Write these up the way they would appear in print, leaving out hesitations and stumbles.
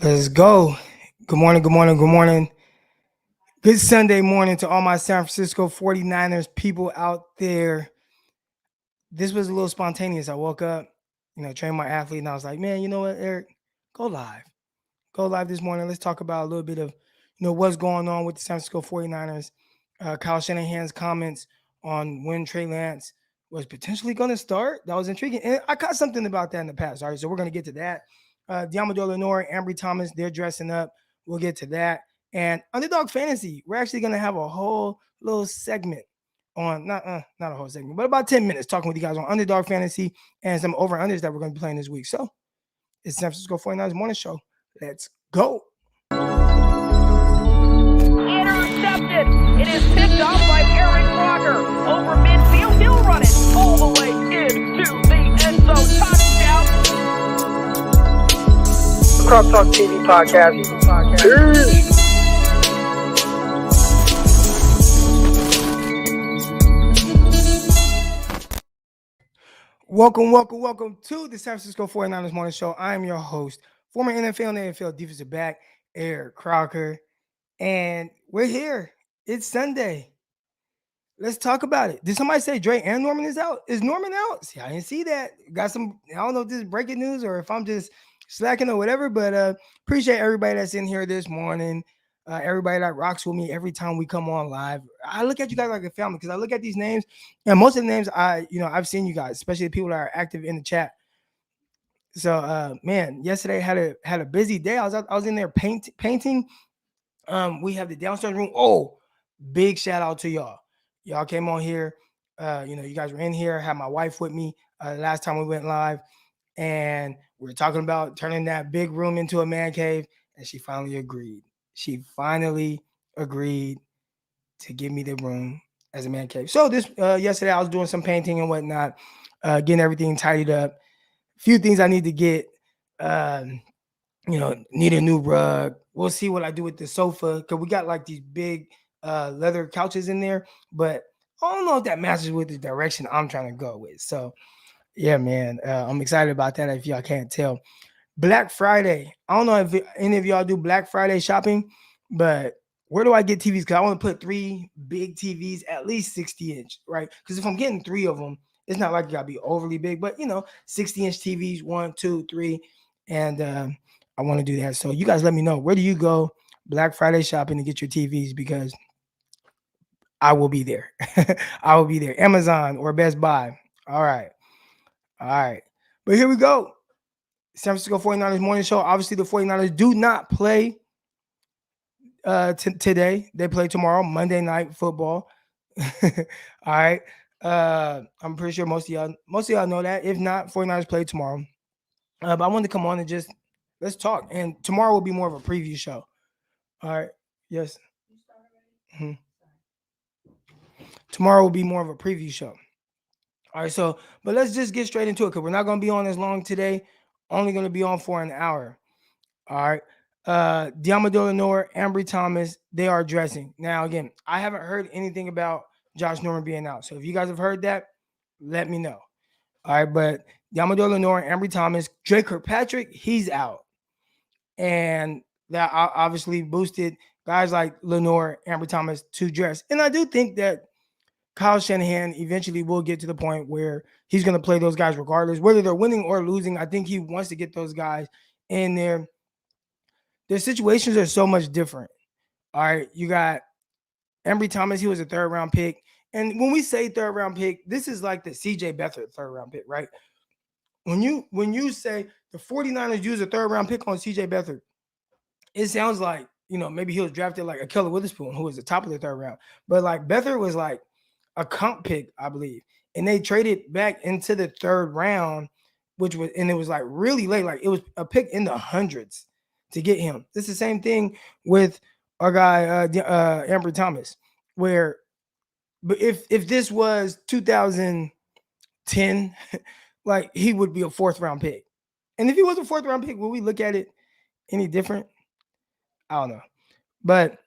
Let's go. Good morning, good morning, good morning. Good Sunday morning to all my San Francisco 49ers people out there. This was a little spontaneous. I woke up, trained my athlete, and I was like, man, you know what, Eric? Go live. Go live this morning. Let's talk about a little bit of, what's going on with the San Francisco 49ers. Kyle Shanahan's comments on when Trey Lance was potentially going to start. That was intriguing. And I caught something about that in the past. All right, so we're going to get to that. Deommodore, Lenoir, Ambry Thomas, they're dressing up. We'll get to that. And Underdog Fantasy, we're actually going to have a whole little segment on, not a whole segment, but about 10 minutes talking with you guys on Underdog Fantasy and some over-unders that we're going to be playing this week. So it's San Francisco 49ers Morning Show. Let's go. Intercepted. It is picked off by Aaron Crocker over midfield. He'll run it all the way into the end zone. Touchdown. Cross Talk TV podcast. Peace. Welcome to the San Francisco 49ers Morning Show. I am your host, former NFL and NFL defensive back, Eric Crocker. And we're here. It's Sunday. Let's talk about it. Did somebody say Dre and Norman is out? Is Norman out? See, I didn't see that. Got some, I don't know if this is breaking news or if I'm just slacking or whatever, but appreciate everybody that's in here this morning. Everybody that rocks with me every time we come on live. I look at you guys like a family because I look at these names, and most of the names I've seen you guys, especially the people that are active in the chat. So man, yesterday had a busy day. I was in there painting. We have the downstairs room. Oh, big shout out to y'all. Y'all came on here. You guys were in here. Had my wife with me last time we went live, and we were talking about turning that big room into a man cave, and she finally agreed. She finally agreed to give me the room as a man cave. So this yesterday I was doing some painting and whatnot, getting everything tidied up. A few things I need to get. Need a new rug. We'll see what I do with the sofa because we got like these big leather couches in there, but I don't know if that matches with the direction I'm trying to go with. So yeah, man, I'm excited about that. If y'all can't tell, Black Friday. I don't know if any of y'all do Black Friday shopping, but where do I get TVs? Because I want to put 3 big TVs, at least 60-inch, right? Because if I'm getting 3 of them, it's not like it gotta be overly big, but 60-inch TVs, 1, 2, 3, and I want to do that. So you guys let me know, where do you go Black Friday shopping to get your TVs? Because I will be there. I will be there. Amazon or Best Buy. All right. But here we go. San Francisco 49ers Morning Show. Obviously, the 49ers do not play today. They play tomorrow, Monday Night Football. All right. I'm pretty sure most of y'all know that. If not, 49ers play tomorrow. But I wanted to come on and just let's talk. And tomorrow will be more of a preview show. All right. Yes. Mm-hmm. Tomorrow will be more of a preview show. All right. So, but let's just get straight into it because we're not going to be on as long today. Only going to be on for an hour. All right. Deommodore, Lenoir, Ambry Thomas, they are dressing. Now, again, I haven't heard anything about Josh Norman being out. So if you guys have heard that, let me know. All right. But Deommodore, Lenoir, Ambry Thomas, Dre Kirkpatrick, he's out. And that obviously boosted guys like Lenoir, Ambry Thomas to dress. And I do think that Kyle Shanahan eventually will get to the point where he's going to play those guys regardless, whether they're winning or losing. I think he wants to get those guys in there. Their situations are so much different. All right, you got Ambry Thomas. He was a 3rd-round pick. And when we say 3rd-round pick, this is like the C.J. Beathard 3rd-round pick, right? When you say the 49ers use a 3rd-round pick on C.J. Beathard, it sounds like, maybe he was drafted like a Keller Witherspoon, who was the top of the 3rd round. But like Beathard was like a comp pick, I believe. And they traded back into the 3rd round, it was like really late. Like it was a pick in the hundreds to get him. It's the same thing with our guy, Ambry Thomas, where but if this was 2010, like he would be a 4th round pick. And if he was a 4th round pick, would we look at it any different? I don't know. But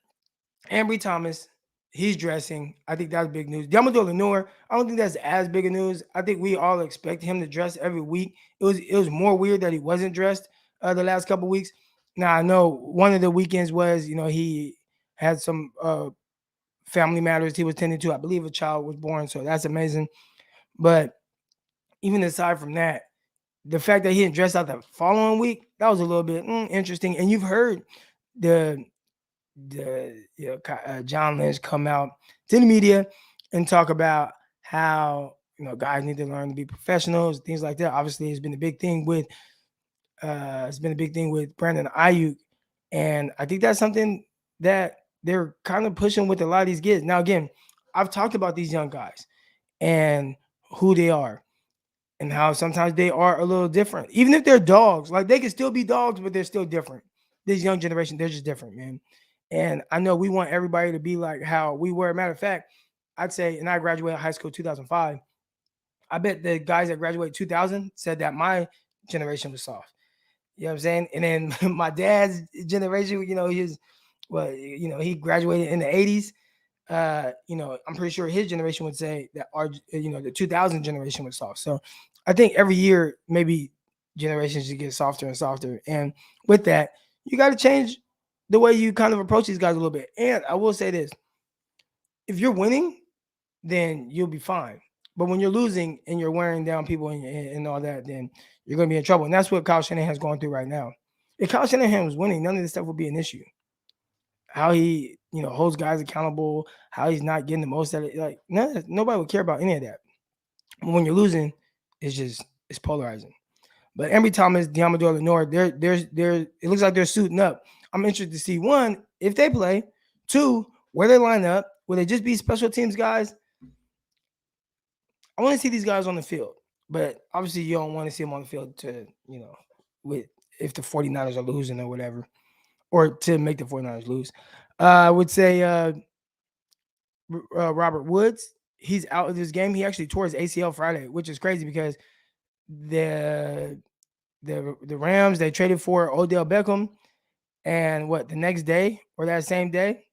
Ambry Thomas, he's dressing. I think that's big news. Deommodore Lenoir, I don't think that's as big a news. I think we all expect him to dress every week. It was more weird that he wasn't dressed the last couple weeks. Now I know one of the weekends was, he had some family matters he was tending to. I believe a child was born, so that's amazing. But even aside from that, the fact that he didn't dress out the following week, that was a little bit interesting. And you've heard the John Lynch come out to the media and talk about how guys need to learn to be professionals, things like that. Obviously, it's been a big thing with Brandon Ayuk, and I think that's something that they're kind of pushing with a lot of these kids. Now, again, I've talked about these young guys and who they are and how sometimes they are a little different. Even if they're dogs, like they can still be dogs, but they're still different. This young generation, they're just different, man. And I know we want everybody to be like how we were. Matter of fact, I'd say, and I graduated high school 2005. I bet the guys that graduated 2000 said that my generation was soft. You know what I'm saying? And then my dad's generation, he graduated in the 80s. I'm pretty sure his generation would say that the 2000 generation was soft. So I think every year, maybe generations just get softer and softer. And with that, you got to change the way you kind of approach these guys a little bit. And I will say this, if you're winning, then you'll be fine. But when you're losing and you're wearing down people and all that, then you're going to be in trouble. And that's what Kyle Shanahan's going through right now. If Kyle Shanahan was winning, none of this stuff would be an issue. How he, holds guys accountable, how he's not getting the most out of it. Like, nobody would care about any of that. But when you're losing, it's polarizing. But Ambry Thomas, Deommodore, Lenoir, it looks like they're suiting up. I'm interested to see, one, if they play, two, where they line up. Will they just be special teams guys? I want to see these guys on the field, but obviously you don't want to see them on the field to, with if the 49ers are losing or whatever, or to make the 49ers lose. I would say Robert Woods, he's out of this game. He actually tore his ACL Friday, which is crazy because the Rams, they traded for Odell Beckham, and the next day or that same day,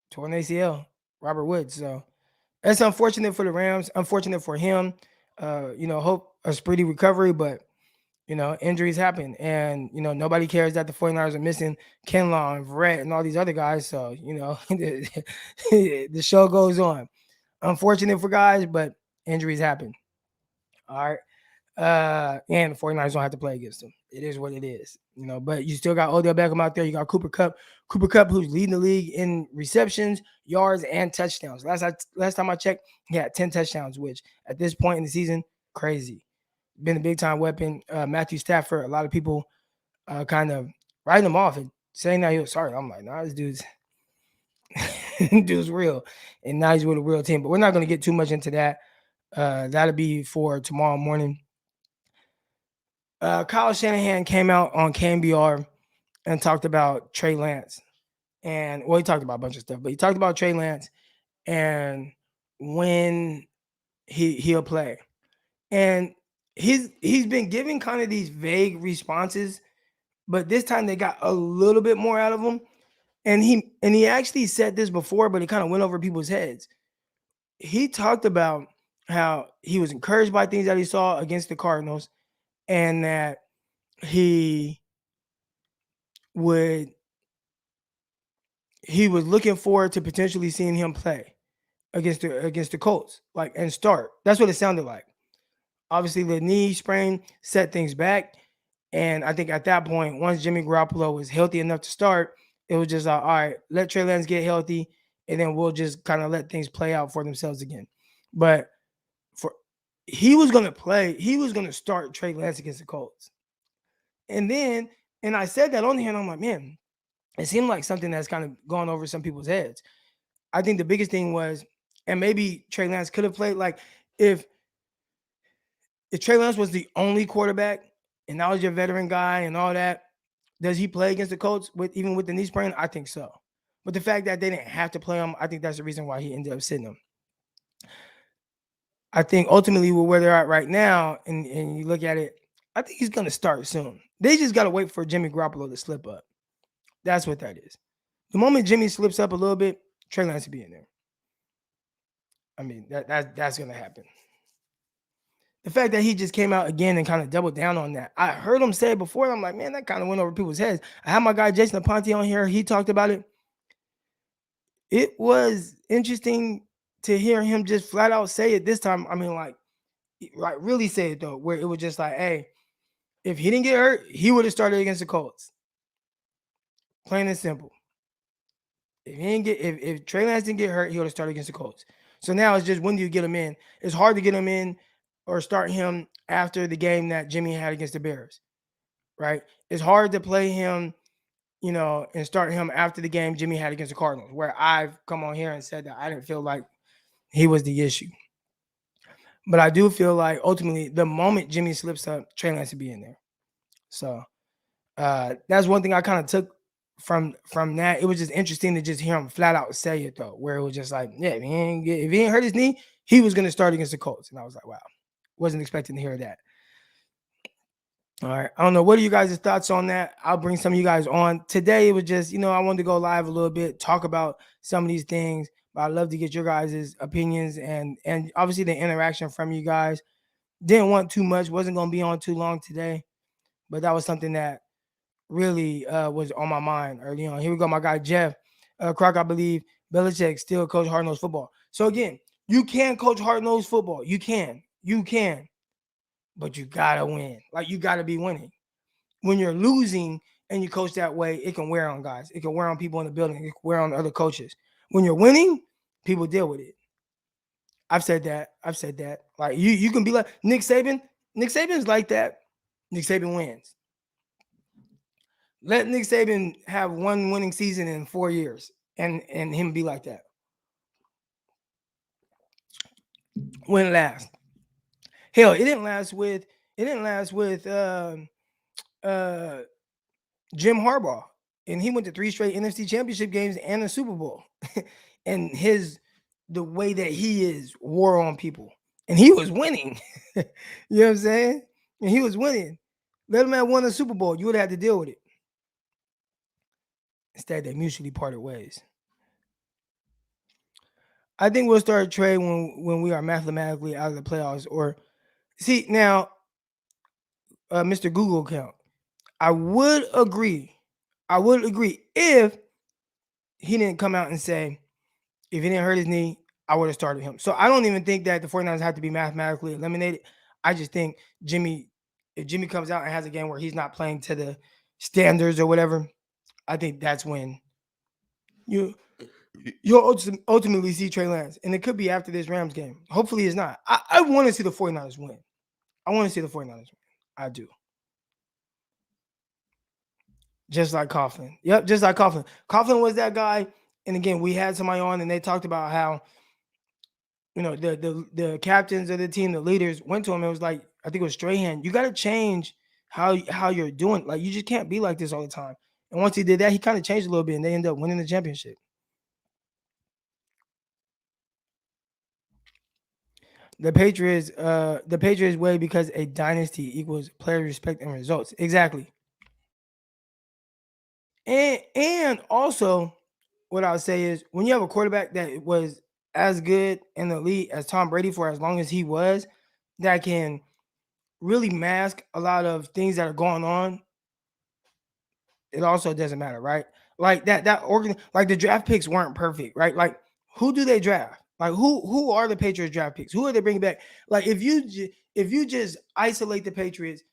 tore an ACL, Robert Woods. So that's unfortunate for the Rams, unfortunate for him. Hope a speedy recovery, but injuries happen. And, nobody cares that the 49ers are missing Kinlaw and Verrett and all these other guys. So, the show goes on. Unfortunate for guys, but injuries happen. All right. And the 49ers don't have to play against them. It is what it is. But you still got Odell Beckham out there. You got Cooper Kupp, who's leading the league in receptions, yards, and touchdowns. Last time I checked, he had 10 touchdowns, which at this point in the season, crazy. Been a big time weapon. Matthew Stafford, a lot of people kind of writing him off and saying that he was sorry. I'm like, nah, this dude's real. And now he's with a real team. But we're not going to get too much into that. That'll be for tomorrow morning. Kyle Shanahan came out on KBR and talked about Trey Lance. And he talked about a bunch of stuff, but he talked about Trey Lance and when he'll play. And he's been giving kind of these vague responses, but this time they got a little bit more out of him. And he actually said this before, but it kind of went over people's heads. He talked about how he was encouraged by things that he saw against the Cardinals, and that he was looking forward to potentially seeing him play against the Colts, and start. That's what it sounded like. Obviously, the knee sprain set things back. And I think at that point, once Jimmy Garoppolo was healthy enough to start, it was just all right, let Trey Lance get healthy, and then we'll just kind of let things play out for themselves again. But he was going to play. He was going to start Trey Lance against the Colts. And I said that on here, and I'm like, man, it seemed like something that's kind of gone over some people's heads. I think the biggest thing was, and maybe Trey Lance could have played, if Trey Lance was the only quarterback and now he's your veteran guy and all that, does he play against the Colts even with the knee sprain? I think so. But the fact that they didn't have to play him, I think that's the reason why he ended up sitting him. I think ultimately with where they're at right now, and you look at it, I think he's going to start soon. They just got to wait for Jimmy Garoppolo to slip up. That's what that is. The moment Jimmy slips up a little bit, Trey Lance will be in there. I mean, that's going to happen. the fact that he just came out again and kind of doubled down on that. I heard him say it before, and I'm like, man, that kind of went over people's heads. I had my guy Jason Aponte on here. He talked about it. It was interesting to hear him just flat out say it this time. I mean, like really say it though, where it was just like, hey, if he didn't get hurt, he would have started against the Colts. Plain and simple. If Trey Lance didn't get hurt, he would have started against the Colts. So now it's just when do you get him in? It's hard to get him in or start him after the game that Jimmy had against the Bears, right? It's hard to play him, and start him after the game Jimmy had against the Cardinals, where I've come on here and said that I didn't feel like he was the issue. But I do feel like ultimately the moment Jimmy slips up, Trey Lance would be in there. So that's one thing I kind of took from that. It was just interesting to just hear him flat out say it though, where it was just like, yeah, if he ain't hurt his knee, he was going to start against the Colts. And I was like, wow, wasn't expecting to hear that. All right. I don't know. What are you guys' thoughts on that? I'll bring some of you guys on. Today it was just, I wanted to go live a little bit, talk about some of these things, but I'd love to get your guys' opinions and obviously the interaction from you guys. Didn't want too much, wasn't going to be on too long today, but that was something that really was on my mind. Or, here we go, my guy Jeff Croc, I believe Belichick still coach hard-nosed football. So again, you can coach hard-nosed football. You can, but you gotta win. Like you gotta be winning. When you're losing and you coach that way, it can wear on guys. It can wear on people in the building. It can wear on other coaches. When you're winning, people deal with it. I've said that. Like you can be like Nick Saban. Nick Saban's like that. Nick Saban wins. Let Nick Saban have one winning season in 4 years and him be like that. When it lasts. Hell, it didn't last with Jim Harbaugh. And he went to 3 straight NFC championship games and a Super Bowl. And the way that he is wore on people. And he was winning. You know what I'm saying? And he was winning. Let him have won a Super Bowl. You would have had to deal with it. Instead, they mutually parted ways. I think we'll start Trey when we are mathematically out of the playoffs. Or see now, Mr. Google account. I would agree if he didn't come out and say, if he didn't hurt his knee, I would have started him. So I don't even think that the 49ers have to be mathematically eliminated. I just think if Jimmy comes out and has a game where he's not playing to the standards or whatever, I think that's when you'll ultimately see Trey Lance. And it could be after this Rams game. Hopefully it's not. I want to see the 49ers win. I do. Just like Coughlin. Yep, just like Coughlin. Coughlin was that guy. And again, we had somebody on and they talked about how, the captains of the team, the leaders went to him and was like, I think it was Strahan, you got to change how you're doing. Like, you just can't be like this all the time. And once he did that, he kind of changed a little bit and they ended up winning the championship. The Patriots way because a dynasty equals player respect and results. Exactly. And also, what I would say is when you have a quarterback that was as good in the league as Tom Brady for as long as he was, that can really mask a lot of things that are going on, it also doesn't matter, right? Like like the draft picks weren't perfect, right? Like who do they draft? Like who are the Patriots draft picks? Who are they bringing back? Like if you just isolate the Patriots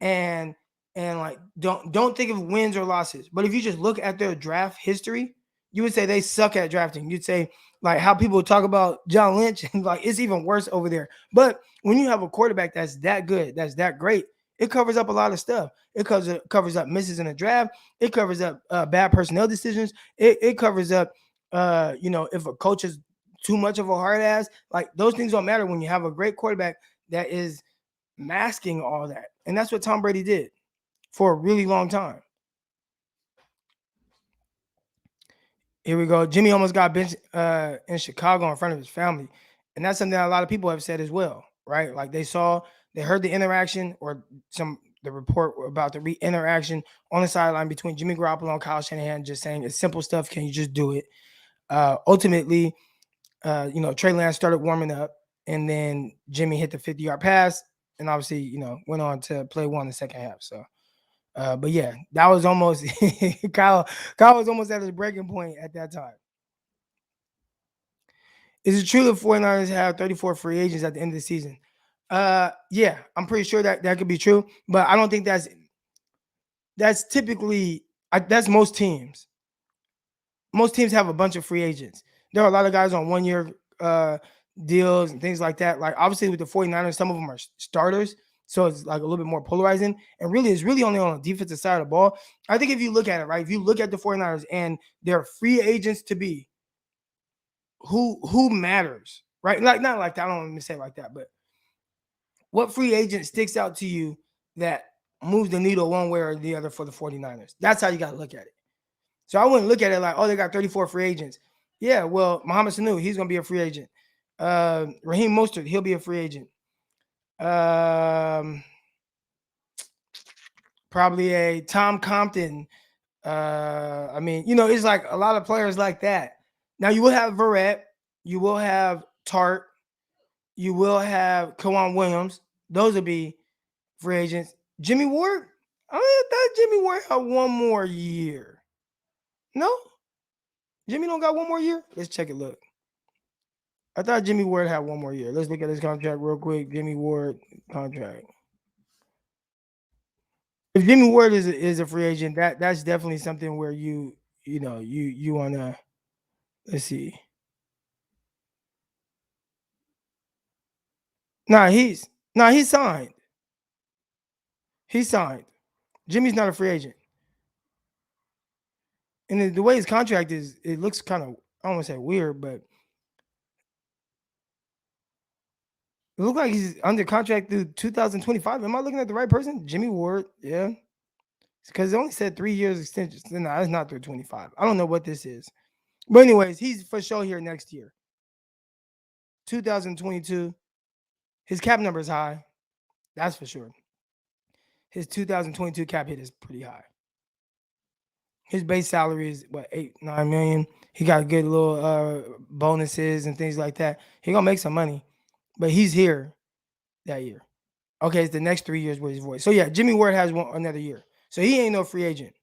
and like don't think of wins or losses, but if you just look at their draft history, you would say they suck at drafting. You'd say like how people talk about John Lynch and like it's even worse over there. But when you have a quarterback that's that good, that's that great, it covers up a lot of stuff. It covers up misses in the draft. It covers up bad personnel decisions. It covers up if a coach is too much of a hard ass. Like those things don't matter when you have a great quarterback that is masking all that. And that's what Tom Brady did for a really long time. Here we go. Jimmy almost got benched in Chicago in front of his family. And that's something that a lot of people have said as well, right? Like they heard the interaction or the report about the interaction on the sideline between Jimmy Garoppolo and Kyle Shanahan, just saying it's simple stuff. Can you just do it? Ultimately, Trey Lance started warming up. and then Jimmy hit the 50-yard pass, and obviously, went on to play one in the second half. So, but yeah, that was almost Kyle. Kyle was almost at his breaking point at that time. Is it true the 49ers have 34 free agents at the end of the season? Yeah, I'm pretty sure that could be true, but I don't think that's typically that's most teams. Most teams have a bunch of free agents. There are a lot of guys on 1-year deals and things like that. Like obviously with the 49ers, some of them are starters. So it's like a little bit more polarizing. And really, it's really only on the defensive side of the ball. I think if you look at it, right, if you look at the 49ers and their free agents to be, who matters, right? Like not like that. I don't want to say it like that, but what free agent sticks out to you that moves the needle one way or the other for the 49ers? That's how you got to look at it. So I wouldn't look at it like, oh, they got 34 free agents. Yeah, well, Mohamed Sanu, he's going to be a free agent. Raheem Mostert, he'll be a free agent. Probably a Tom Compton. I mean, it's like a lot of players like that. Now you will have Verrett, you will have Tart, you will have Kawan Williams. Those will be free agents. Jimmy Ward, I thought Jimmy Ward had one more year. No? Jimmy don't got one more year? Let's check it. Look. I thought Jimmy Ward had one more year. Let's look at his contract real quick. Jimmy Ward contract. If Jimmy Ward is a free agent, that's definitely something where you wanna, let's see. He's signed. He's signed. Jimmy's not a free agent. And the way his contract is, it looks kind of, I don't want to say weird, but it looks like he's under contract through 2025. Am I looking at the right person? Jimmy Ward, yeah. Because it only said 3 years extension. No, it's not through 25. I don't know what this is. But anyways, he's for sure here next year. 2022. His cap number is high. That's for sure. His 2022 cap hit is pretty high. His base salary is what, 8-9 million. He got good little bonuses and things like that. He gonna make some money, but he's here that year. Okay, it's the next 3 years with his voice. So yeah, Jimmy Ward has another year. So he ain't no free agent.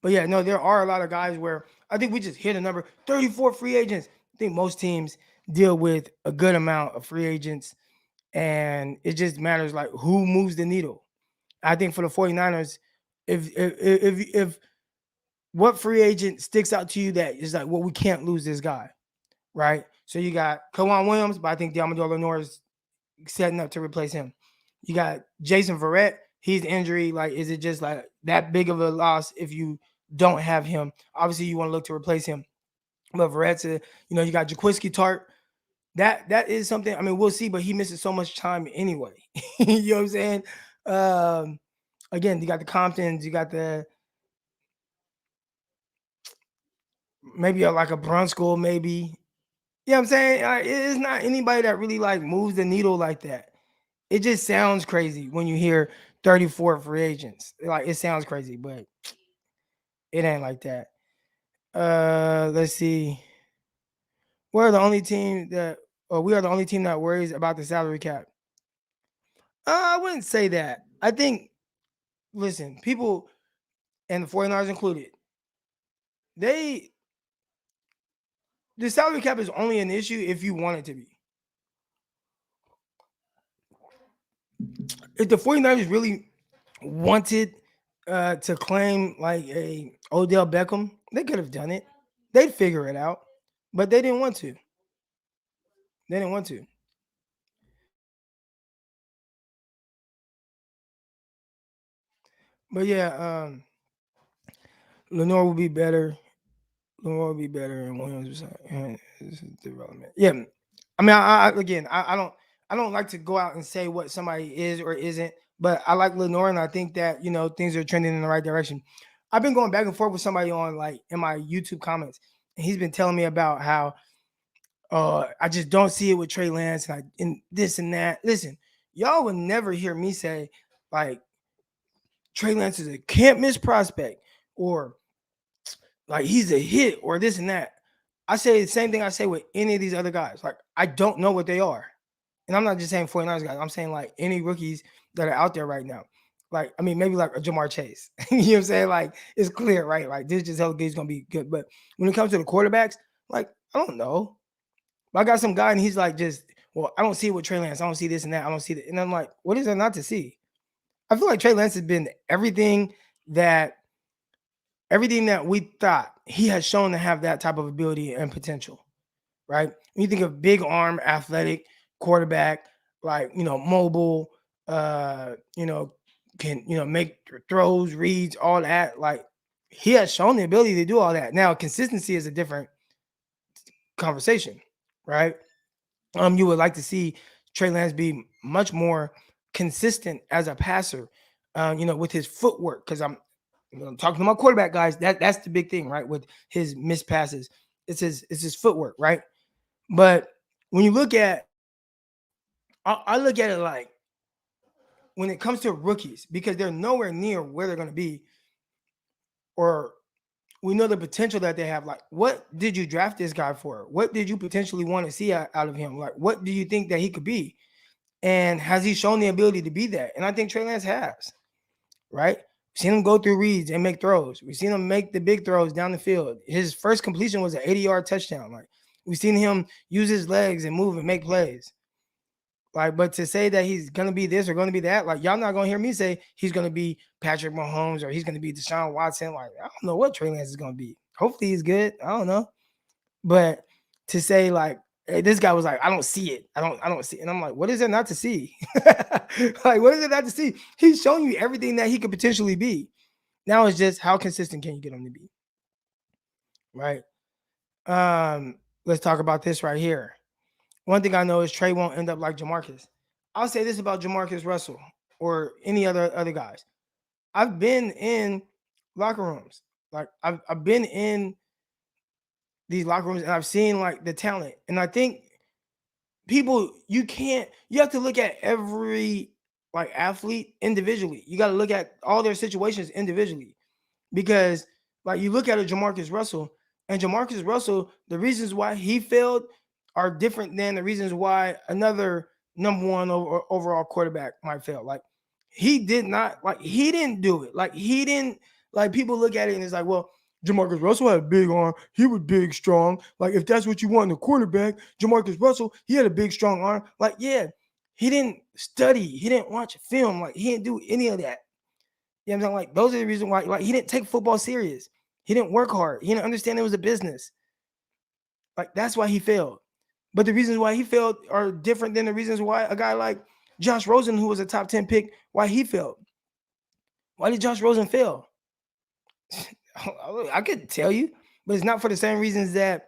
But yeah, no, there are a lot of guys where I think we just hit a number 34 free agents. I think most teams deal with a good amount of free agents, and it just matters like who moves the needle. I think for the 49ers, if what free agent sticks out to you that is like, well, we can't lose this guy, right? So you got Kawan Williams, but I think Deommodore Lenoir is setting up to replace him. You got Jason Verrett. He's injury. Like, is it just like that big of a loss if you don't have him? Obviously, you want to look to replace him. But Verrett's, you got Jaquiski Tart. That is something. I mean, we'll see, but he misses so much time anyway. You know what I'm saying? Again, you got the Comptons. You got maybe like a Brunskill, maybe. You know what I'm saying? It's not anybody that really like moves the needle like that. It just sounds crazy when you hear 34 free agents. Like, it sounds crazy, but it ain't like that. Let's see. We are the only team that worries about the salary cap. I wouldn't say that. I think, listen, people, and the 49ers included, the salary cap is only an issue if you want it to be. If the 49ers really wanted to claim like a Odell Beckham, they could have done it. They'd figure it out, but they didn't want to. But yeah, Lenoir will be better. And Williams development. Yeah, I mean, I don't like to go out and say what somebody is or isn't, but I like Lenoir, and I think that things are trending in the right direction. I've been going back and forth with somebody on like in my YouTube comments, and he's been telling me about how I just don't see it with Trey Lance and this and that. Listen, y'all would never hear me say like Trey Lance is a can't miss prospect or like he's a hit or this and that. I say the same thing I say with any of these other guys. Like, I don't know what they are. And I'm not just saying 49ers guys. I'm saying like any rookies that are out there right now. Like, I mean, maybe like a Jamar Chase. You know what I'm saying? Like, it's clear, right? Like, this just how he's going to be good. But when it comes to the quarterbacks, like, I don't know. I got some guy and he's like, well, I don't see it with Trey Lance. I don't see this and that. I don't see that. And I'm like, what is there not to see? I feel like Trey Lance has been everything that we thought. He has shown to have that type of ability and potential, right? When you think of big arm, athletic quarterback, like, mobile, can, make throws, reads, all that. Like, he has shown the ability to do all that. Now, consistency is a different conversation, right? You would like to see Trey Lance be much more consistent as a passer, with his footwork. Because I'm talking to my quarterback guys. That's the big thing, right? With his missed passes, it's his footwork, right? But when you look at, I look at it like when it comes to rookies, because they're nowhere near where they're going to be, or we know the potential that they have. Like, what did you draft this guy for? What did you potentially want to see out of him? Like, what do you think that he could be? And has he shown the ability to be that? And I think Trey Lance has, right? We've seen him go through reads and make throws. We've seen him make the big throws down the field. His first completion was an 80-yard touchdown. Like, we've seen him use his legs and move and make plays. Like, but to say that he's gonna be this or gonna be that, like, y'all not gonna hear me say he's gonna be Patrick Mahomes or he's gonna be Deshaun Watson. Like, I don't know what Trey Lance is gonna be. Hopefully he's good. I don't know. But to say like, hey, this guy was like, I don't see it. I don't see it. And I'm like, what is there not to see? Like, what is there not to see? He's showing you everything that he could potentially be. Now it's just how consistent can you get him to be? Right. Let's talk about this right here. One thing I know is Trey won't end up like Jamarcus. I'll say this about Jamarcus Russell or any other guys. I've been in locker rooms. Like, I've been in these locker rooms and I've seen like the talent. And I think people, you have to look at every like athlete individually. You got to look at all their situations individually, because like you look at a Jamarcus Russell, and Jamarcus Russell, the reasons why he failed are different than the reasons why another number one overall quarterback might fail. Like, he didn't do it. Like, he didn't, like, people look at it and it's like, well, Jamarcus Russell had a big arm. He was big, strong. Like, if that's what you want in a quarterback, Jamarcus Russell, he had a big, strong arm. Like, yeah, he didn't study. He didn't watch film. Like, he didn't do any of that. You know what I'm saying? Like, those are the reasons why, like, he didn't take football serious. He didn't work hard. He didn't understand it was a business. Like, that's why he failed. But the reasons why he failed are different than the reasons why a guy like Josh Rosen, who was a top 10 pick, why he failed. Why did Josh Rosen fail? I could tell you, but it's not for the same reasons that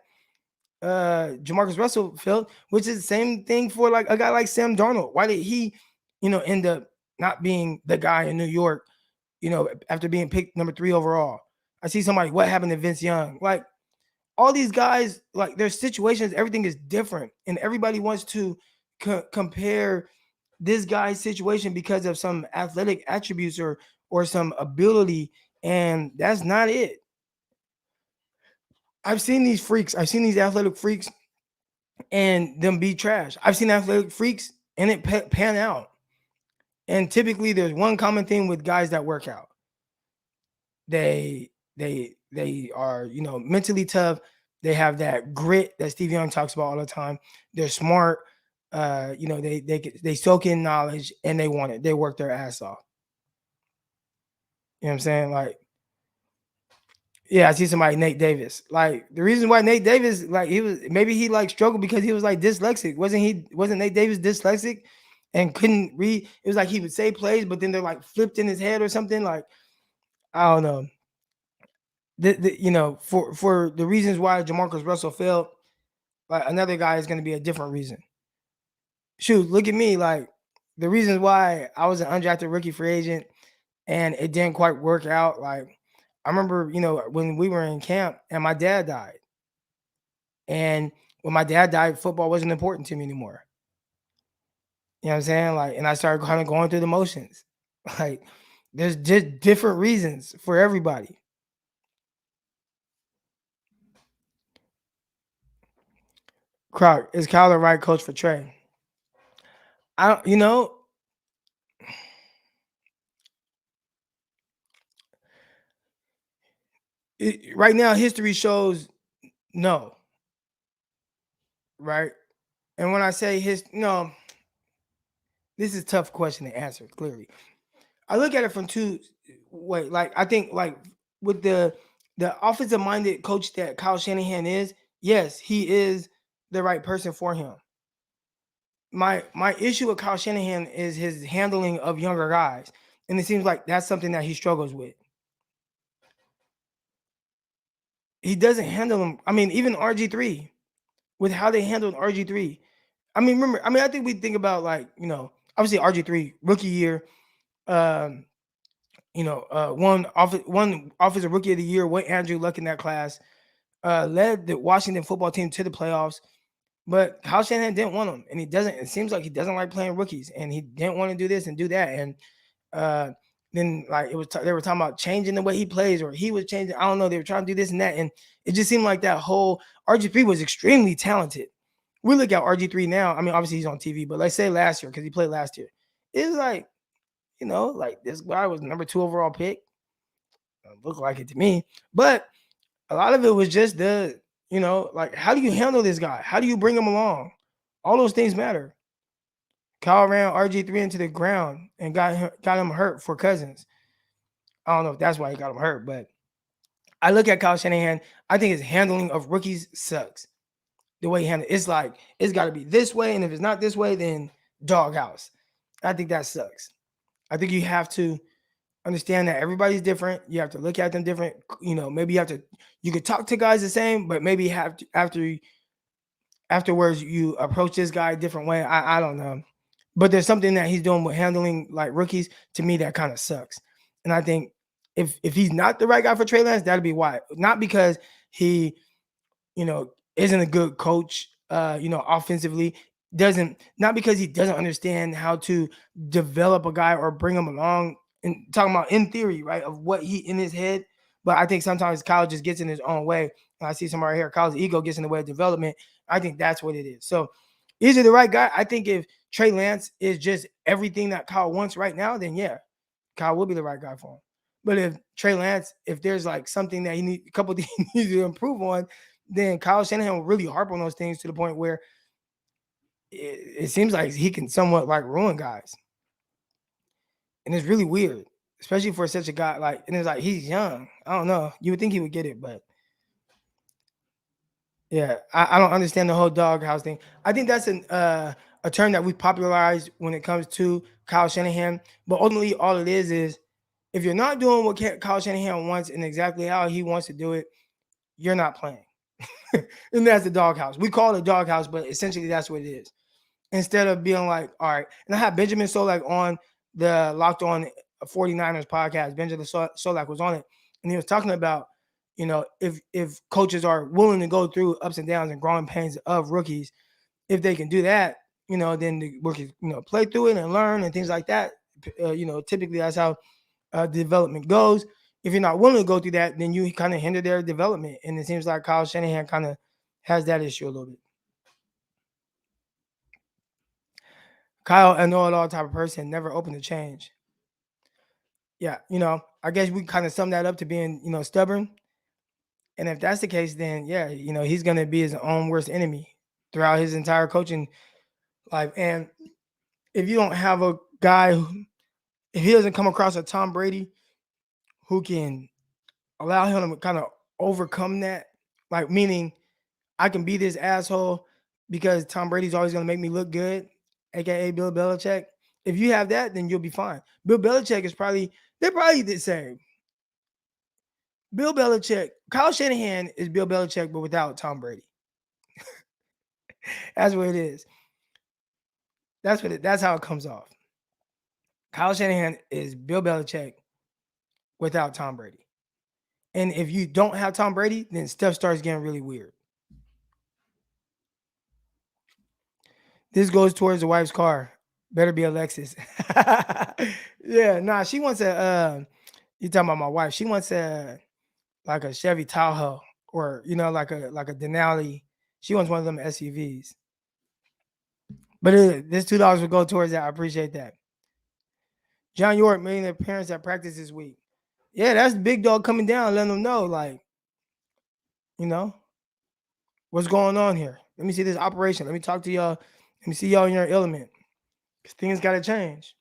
Jamarcus Russell failed, which is the same thing for like a guy like Sam Darnold. Why did he, end up not being the guy in New York, after being picked number 3 overall? I see somebody, what happened to Vince Young? Like, all these guys, like, their situations, everything is different. And everybody wants to compare this guy's situation because of some athletic attributes or some ability. And that's not it. I've seen these freaks. I've seen these athletic freaks and them be trash. I've seen athletic freaks and it pan out. And typically there's one common thing with guys that work out. They are, mentally tough. They have that grit that Steve Young talks about all the time. They're smart. They soak in knowledge and they want it. They work their ass off. You know what I'm saying? Like, yeah, I see somebody, Nate Davis. Like, the reason why Nate Davis, like, he like struggled because he was like dyslexic. Wasn't Nate Davis dyslexic and couldn't read? It was like he would say plays, but then they're like flipped in his head or something. Like, I don't know. For the reasons why Jamarcus Russell failed, like, another guy is going to be a different reason. Shoot, look at me. Like, the reasons why I was an undrafted rookie free agent and it didn't quite work out. Like, I remember, when we were in camp and my dad died. And when my dad died, football wasn't important to me anymore. You know what I'm saying? Like, and I started kind of going through the motions. Like, there's just different reasons for everybody. Croc, is Kyle the right coach for Trey? I don't, right now history shows no, right? And when I say no, this is a tough question to answer clearly. I look at it from two way. Like I think like with the offensive minded coach that Kyle Shanahan is, yes, he is the right person for him. My issue with Kyle Shanahan is his handling of younger guys. And it seems like that's something that he struggles with. He doesn't handle them. I mean, even RG3, with how they handled RG3. I mean, remember, I think we think about like, obviously RG3, rookie year, um, one offensive rookie of the year with Andrew Luck in that class, led the Washington football team to the playoffs. But Kyle Shanahan didn't want him, and he doesn't. It seems like he doesn't like playing rookies, and he didn't want to do this and do that. And uh, then like they were talking about changing the way he plays, or he was changing. I don't know. They were trying to do this and that, and it just seemed like that whole RG3 was extremely talented. We look at RG3 now. I mean, obviously he's on TV, but let's say last year because he played last year. It's like like this guy was number 2 overall pick. Looked like it to me, but a lot of it was just like how do you handle this guy? How do you bring him along? All those things matter. Kyle ran RG3 into the ground and got him hurt for Cousins. I don't know if that's why he got him hurt, but I look at Kyle Shanahan. I think his handling of rookies sucks. The way he handles it's like it's got to be this way, and if it's not this way, then doghouse. I think that sucks. I think you have to understand that everybody's different. You have to look at them different. Maybe you could talk to guys the same, but maybe have to, afterwards you approach this guy a different way. I don't know. But there's something that he's doing with handling like rookies to me that kind of sucks. And I think if he's not the right guy for Trey Lance, that'll be why. Not because he, isn't a good coach, offensively. Not because he doesn't understand how to develop a guy or bring him along, and talking about in theory, right, of what he in his head. But I think sometimes Kyle just gets in his own way. And I see somebody here, Kyle's ego gets in the way of development. I think that's what it is. So is he the right guy? I think if Trey Lance is just everything that Kyle wants right now, then yeah, Kyle will be the right guy for him. But if Trey Lance, if there's like something that a couple things he needs to improve on, then Kyle Shanahan will really harp on those things to the point where it seems like he can somewhat like ruin guys. And it's really weird, especially for such a guy like, and it's like he's young. I don't know. You would think he would get it, but yeah, I don't understand the whole doghouse thing. I think that's a term that we popularized when it comes to Kyle Shanahan. But ultimately, all it is if you're not doing what Kyle Shanahan wants and exactly how he wants to do it, you're not playing. And that's the doghouse. We call it a doghouse, but essentially that's what it is. Instead of being like, all right, and I had Benjamin Solak on the Locked On 49ers podcast. Benjamin Solak was on it, and he was talking about, if coaches are willing to go through ups and downs and growing pains of rookies, if they can do that, then the rookies, play through it and learn and things like that. Typically that's how development goes. If you're not willing to go through that, then you kind of hinder their development. And it seems like Kyle Shanahan kind of has that issue a little bit. Kyle, a know-it-all type of person, never open to change. Yeah, I guess we kind of sum that up to being, stubborn. And if that's the case, then yeah, he's gonna be his own worst enemy throughout his entire coaching life. And if you don't have a guy if he doesn't come across a Tom Brady who can allow him to kind of overcome that, like meaning I can be this asshole because Tom Brady's always gonna make me look good, aka Bill Belichick. If you have that, then you'll be fine. Bill Belichick they're probably the same. Bill Belichick, Kyle Shanahan is Bill Belichick, but without Tom Brady. That's what it is. That's how it comes off. Kyle Shanahan is Bill Belichick without Tom Brady. And if you don't have Tom Brady, then stuff starts getting really weird. This goes towards the wife's car. Better be a Lexus. Yeah, nah, she wants you talking about my wife. She wants like a Chevy Tahoe or like a Denali She wants one of them SUVs. But this $2 will go towards that. I appreciate that. John York making an appearance at practice this week. Yeah, that's big dog coming down, letting them know, like, you know, what's going on here. Let me see this operation. Let me talk to y'all. Let me see y'all in your element. Because things got to change.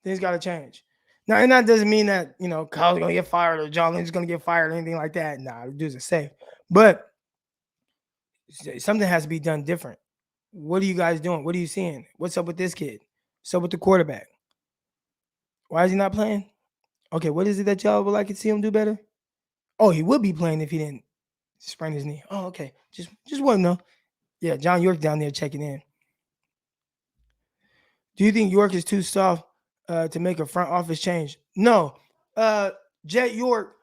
Things got to change. Now, and that doesn't mean that, Kyle's going to get fired or John Lynch is going to get fired or anything like that. Nah, the dudes are safe. But something has to be done different. What are you guys doing? What are you seeing? What's up with this kid? What's up with the quarterback? Why is he not playing? Okay, what is it that y'all would like to see him do better? Oh, he would be playing if he didn't sprain his knee. Oh, okay. Just want to know. Yeah, John York down there checking in. Do you think York is too soft to make a front office change? No. Jed York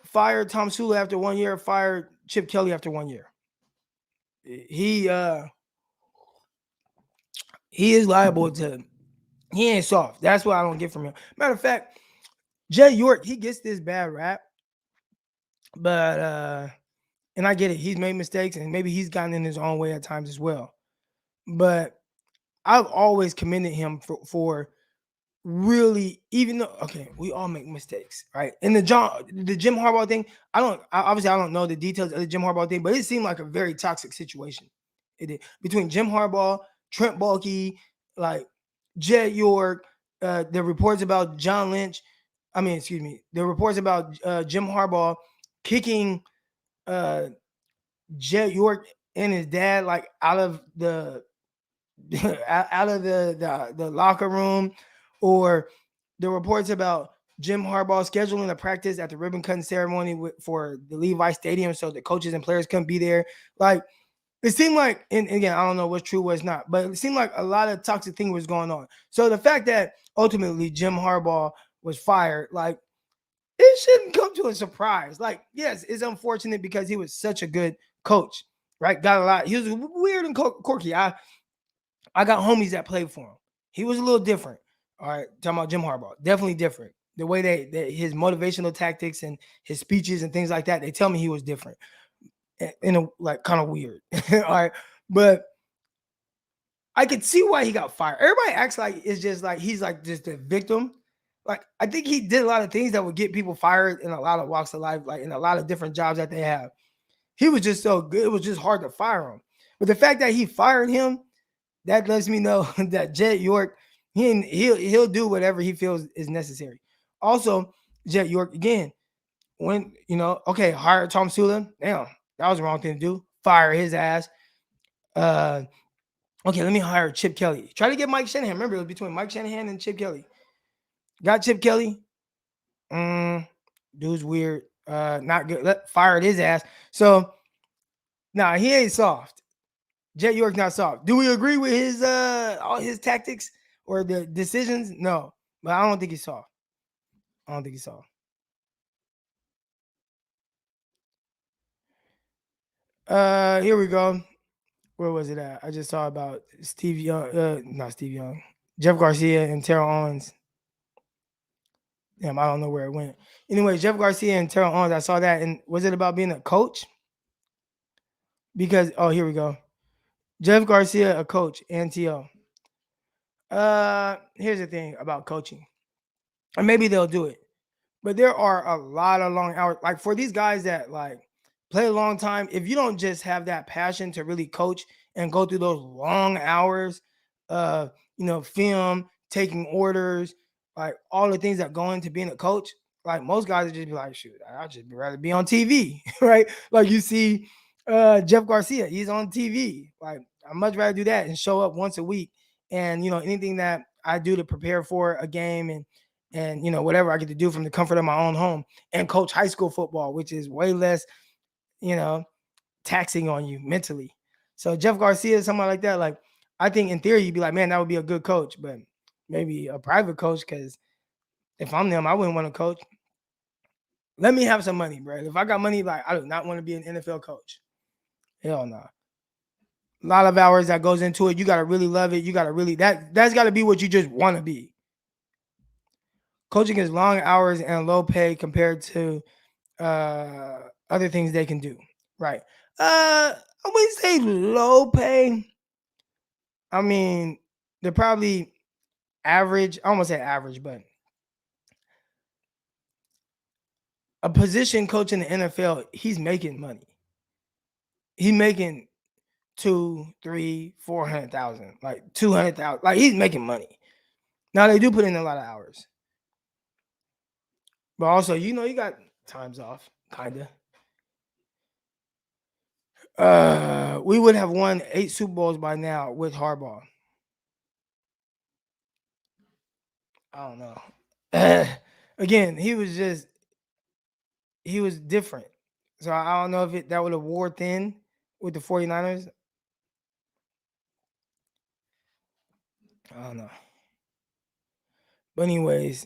fired Tom Sula after 1 year, fired Chip Kelly after 1 year. He is liable to. He ain't soft. That's what I don't get from him. Matter of fact, Jed York, he gets this bad rap, but and I get it. He's made mistakes, and maybe he's gotten in his own way at times as well. But I've always commended him for really, even though, okay, we all make mistakes, right? And the Jim Harbaugh thing, obviously I don't know the details of the Jim Harbaugh thing, but it seemed like a very toxic situation. It did, between Jim Harbaugh, Trent Baalke, like Jed York, the reports about John Lynch. The reports about Jim Harbaugh kicking Jed York and his dad like out of the the locker room, or the reports about Jim Harbaugh scheduling a practice at the ribbon cutting ceremony for the Levi Stadium so the coaches and players couldn't be there. Like, it seemed like, and again, I don't know what's true, what's not, but it seemed like a lot of toxic thing was going on. So the fact that ultimately Jim Harbaugh was fired, like, it shouldn't come to a surprise. Like, yes, it's unfortunate because he was such a good coach, right? Got a lot. He was weird and quirky. I got homies that played for him. He was a little different. All right, talking about Jim Harbaugh, definitely different. The way they his motivational tactics and his speeches and things like that, they tell me he was different, in a like kind of weird. All right, but I could see why he got fired. Everybody acts like it's just like he's like just a victim. Like, I think he did a lot of things that would get people fired in a lot of walks of life, like in a lot of different jobs that they have. He was just so good; it was just hard to fire him. But the fact that he fired him, that lets me know that Jed York, he'll do whatever he feels is necessary. Also, Jed York, again, when, okay, hire Tom Sula. Damn, that was the wrong thing to do. Fire his ass. Okay, let me hire Chip Kelly. Try to get Mike Shanahan. Remember, it was between Mike Shanahan and Chip Kelly. Got Chip Kelly. Dude's weird. Not good. Fired his ass. So, nah, he ain't soft. Jed York's not soft. Do we agree with his all his tactics or the decisions? No, but I don't think he's soft. I don't think he's soft. Here we go. Where was it at? I just saw about Steve Young, not Steve Young, Jeff Garcia and Terrell Owens. Damn, I don't know where it went. Anyway, Jeff Garcia and Terrell Owens, I saw that. And was it about being a coach? Because, oh, here we go. Jeff Garcia, a coach, and T.O. Here's the thing about coaching. And maybe they'll do it. But there are a lot of long hours. Like, for these guys that like play a long time, if you don't just have that passion to really coach and go through those long hours, film, taking orders, like all the things that go into being a coach, like most guys would just be like, shoot, I'd just rather be on TV, right? Like, you see Jeff Garcia, he's on TV. Like, I'd much rather do that and show up once a week. And, anything that I do to prepare for a game and whatever I get to do from the comfort of my own home, and coach high school football, which is way less, taxing on you mentally. So Jeff Garcia, somebody like that, like, I think in theory you'd be like, man, that would be a good coach, but maybe a private coach, because if I'm them, I wouldn't want to coach. Let me have some money, bro. If I got money, like, I do not want to be an NFL coach. Hell no. A lot of hours that goes into it. You got to really love it. You got to really, that's got to be what you just want to be. Coaching is long hours and low pay compared to other things they can do. Right. I wouldn't say low pay. I mean, they're probably average. I almost say average, but a position coach in the NFL, he's making money. He's making 2, 3, 400,000, like 200,000. Like he's making money. Now they do put in a lot of hours, but also you got times off, kinda. We would have won 8 Super Bowls by now with Harbaugh. I don't know. Again, he was different. So I don't know if that would have wore thin with the 49ers. I don't know. But anyways,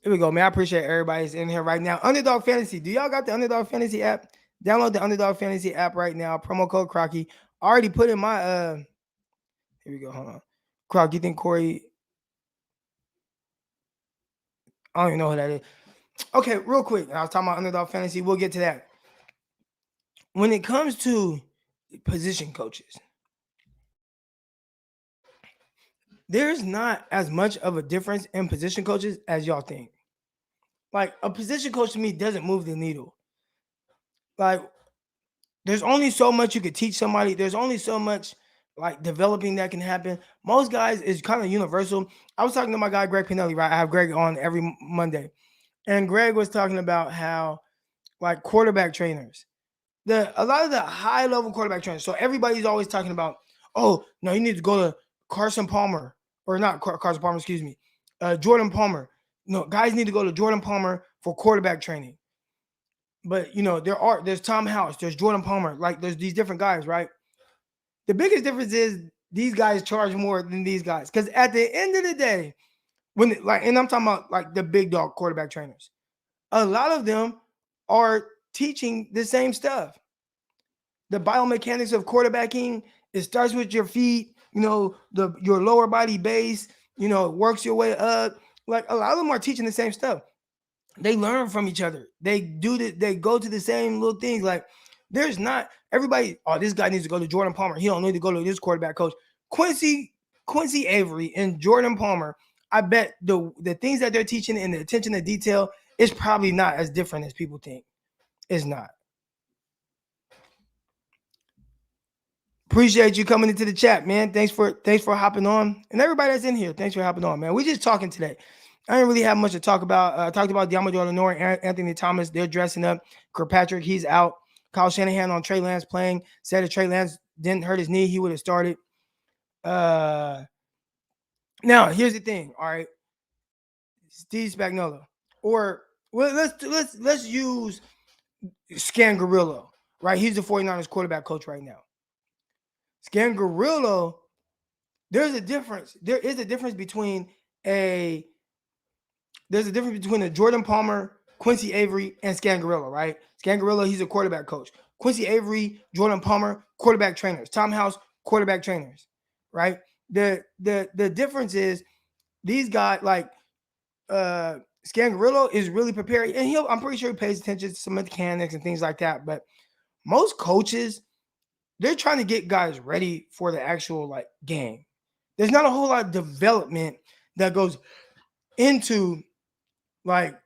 here we go, man. I appreciate everybody's in here right now. Underdog Fantasy. Do y'all got the Underdog Fantasy app? Download the Underdog Fantasy app right now. Promo code Crocky. I already put in my here we go. Hold on. Croc, you think Corey? I don't even know who that is. Okay, real quick. I was talking about Underdog Fantasy. We'll get to that. When it comes to position coaches, there's not as much of a difference in position coaches as y'all think. Like a position coach to me doesn't move the needle. Like there's only so much you could teach somebody. There's only so much like developing that can happen. Most guys is kind of universal. I was talking to my guy Greg Pinelli, right? I have Greg on every Monday. And Greg was talking about how like quarterback trainers, a lot of the high level quarterback trainers. So everybody's always talking about, oh, no, you need to go to Carson Palmer or not Carson Palmer, excuse me, Jordan Palmer. No, guys need to go to Jordan Palmer for quarterback training. But there's Tom House, there's Jordan Palmer, like there's these different guys, right? The biggest difference is these guys charge more than these guys. Because at the end of the day, and I'm talking about like the big dog quarterback trainers, a lot of them are teaching the same stuff. The biomechanics of quarterbacking, it starts with your feet, your lower body base, works your way up. Like a lot of them are teaching the same stuff. They learn from each other. They go to the same little things. Like there's not everybody, oh, this guy needs to go to Jordan Palmer. He don't need to go to this quarterback coach. Quincy Avery and Jordan Palmer, I bet the things that they're teaching and the attention to detail is probably not as different as people think. It's not. Appreciate you coming into the chat, man. Thanks for hopping on. And everybody that's in here, thanks for hopping on, man. We just talking today. I didn't really have much to talk about. I talked about Deommodore, Lenoir, Anthony Thomas. They're dressing up. Kirkpatrick, he's out. Kyle Shanahan on Trey Lance playing. Said if Trey Lance didn't hurt his knee, he would have started. Now, here's the thing. All right. Steve Spagnuolo. Or let's use Scangarillo, right? He's the 49ers quarterback coach right now. Scangarillo, there's a difference. There is a difference between a Jordan Palmer, Quincy Avery, and Scangarillo, right? Scangarillo, he's a quarterback coach. Quincy Avery, Jordan Palmer, quarterback trainers. Tom House, quarterback trainers, right? The difference is these guys, like Scangarillo is really prepared, and I'm pretty sure he pays attention to some mechanics and things like that. But most coaches, they're trying to get guys ready for the actual like game. There's not a whole lot of development that goes into like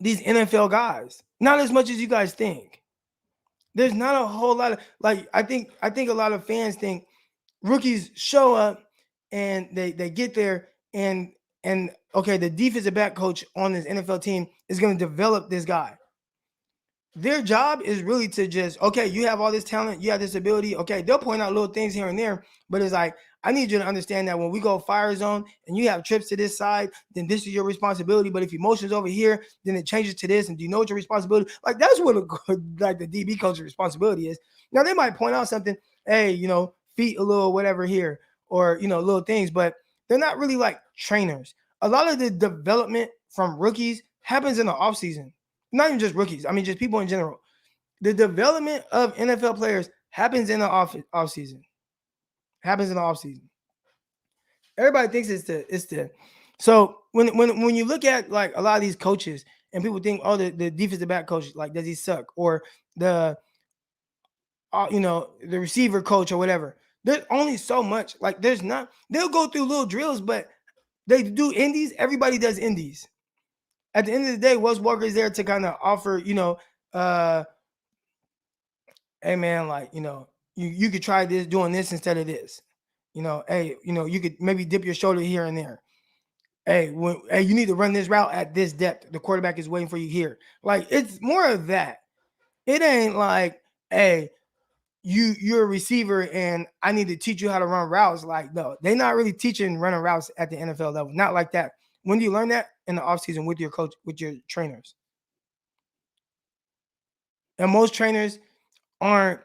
these NFL guys. Not as much as you guys think. There's not a whole lot of like I think a lot of fans think rookies show up and they get there and okay, the defensive back coach on this NFL team is going to develop this guy. Their job is really to just, okay, you have all this talent, you have this ability. Okay, they'll point out little things here and there, but it's like, I need you to understand that when we go fire zone and you have trips to this side, then this is your responsibility. But if your motion's over here, then it changes to this. And do you know what your responsibility? Like that's what like the DB coach's responsibility is. Now they might point out something, hey, feet a little whatever here, or little things, but they're not really like trainers. A lot of the development from rookies happens in the offseason. Not even just rookies. I mean, just people in general. The development of NFL players happens in the off season. Happens in the off season. Everybody thinks it's the. So when you look at like a lot of these coaches and people think, oh, the defensive back coach, like, does he suck? Or the the receiver coach or whatever. There's only so much. Like there's not. They'll go through little drills, but they do indies. Everybody does indies. At the end of the day, Wes Walker is there to kind of offer, uh, hey man, like you could try this doing this instead of this. Hey, you could maybe dip your shoulder here and there. Hey, hey, you need to run this route at this depth. The quarterback is waiting for you here. Like it's more of that. It ain't like, hey, you're a receiver and I need to teach you how to run routes. Like, no, they're not really teaching running routes at the NFL level. Not like that. When do you learn that? In the offseason with your coach, with your trainers. And most trainers aren't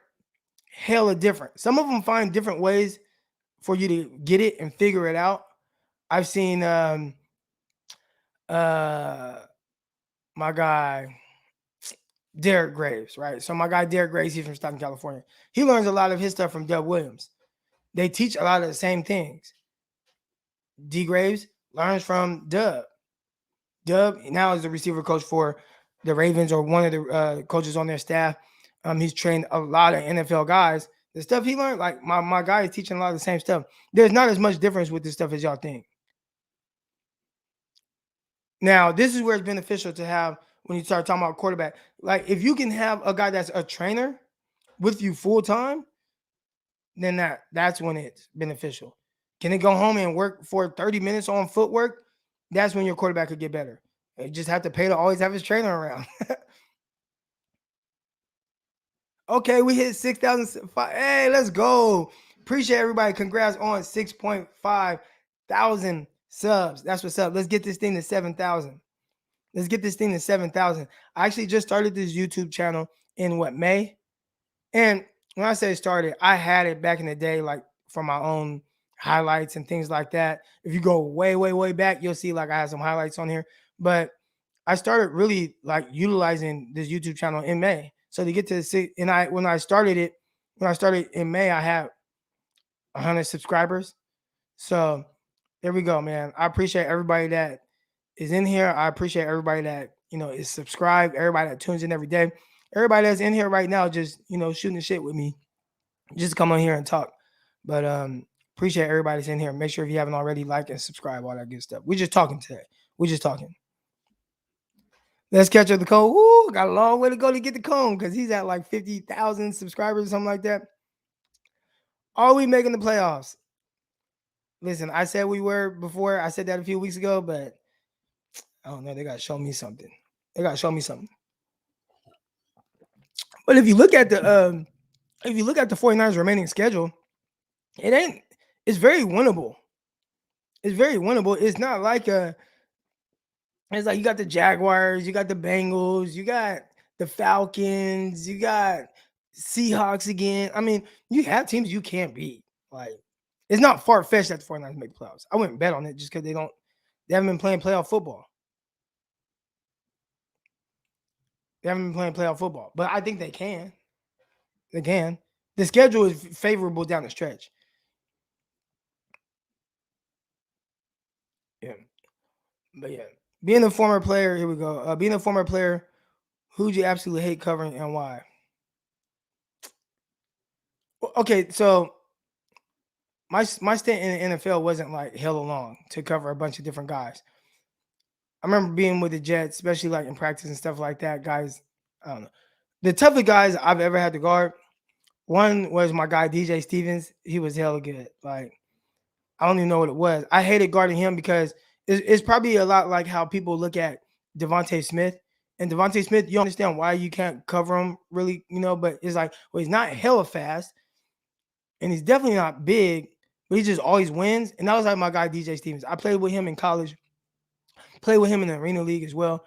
hella different. Some of them find different ways for you to get it and figure it out. I've seen my guy Derek Graves, right? So my guy Derek Graves, he's from Stockton, California. He learns a lot of his stuff from Doug Williams. They teach a lot of the same things. D Graves learns from Doug. Doug now is the receiver coach for the Ravens, or one of the coaches on their staff. He's trained a lot of NFL guys. The stuff he learned, like my guy is teaching a lot of the same stuff. There's not as much difference with this stuff as y'all think. Now, this is where it's beneficial to have when you start talking about quarterback. Like if you can have a guy that's a trainer with you full time, then that's when it's beneficial. Can it go home and work for 30 minutes on footwork? That's when your quarterback could get better. You just have to pay to always have his trainer around. Okay, we hit 6,000. Hey, let's go. Appreciate everybody. Congrats on 6.5 thousand subs. That's what's up. Let's get this thing to 7,000. Let's get this thing to 7,000. I actually just started this YouTube channel in May? And when I say started, I had it back in the day, like for my own highlights and things like that. If you go way, way, way back, you'll see like I have some highlights on here. But I started really like utilizing this YouTube channel in May. So to get to the six, and when I started in May, I had 100 subscribers. So there we go, man. I appreciate everybody that is in here. I appreciate everybody that is subscribed. Everybody that tunes in every day. Everybody that's in here right now, just shooting the shit with me. Just come on here and talk. But appreciate everybody that's in here. Make sure if you haven't already, like and subscribe, all that good stuff. We're just talking today. We're just talking. Let's catch up the cone. Woo, got a long way to go to get the cone because he's at like 50,000 subscribers or something like that. Are we making the playoffs? Listen, I said we were before. I said that a few weeks ago, but I don't know. They got to show me something. But if you look at the 49ers remaining schedule, it's very winnable. It's not like it's like you got the Jaguars, you got the Bengals, you got the Falcons, you got Seahawks again. I mean, you have teams you can't beat. Like, it's not far-fetched that the 49ers make the playoffs. I wouldn't bet on it just because they haven't been playing playoff football. But I think they can. They can. The schedule is favorable down the stretch. Yeah. But yeah. Being a former player, here we go. Being a former player, who'd you absolutely hate covering and why? Okay, so my stint in the NFL wasn't like hella long to cover a bunch of different guys. I remember being with the Jets, especially like in practice and stuff like that. Guys, I don't know. The toughest guys I've ever had to guard, one was my guy DJ Stevens. He was hella good. Like, I don't even know what it was. I hated guarding him because it's probably a lot like how people look at Devontae Smith. And Devontae Smith, you understand why you can't cover him really, but it's like, well, he's not hella fast. And he's definitely not big, but he just always wins. And that was like my guy DJ Stevens. I played with him in college, played with him in the Arena League as well.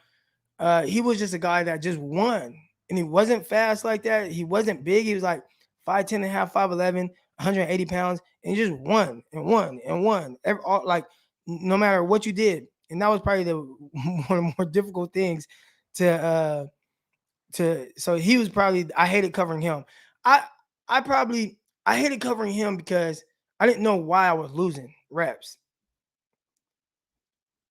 He was just a guy that just won. And he wasn't fast like that. He wasn't big. He was like 5'10 and a half, 5'11, 180 pounds. And he just won and won and won. Like, no matter what you did. And that was probably one of the more difficult things so he was probably, I hated covering him. I hated covering him because I didn't know why I was losing reps.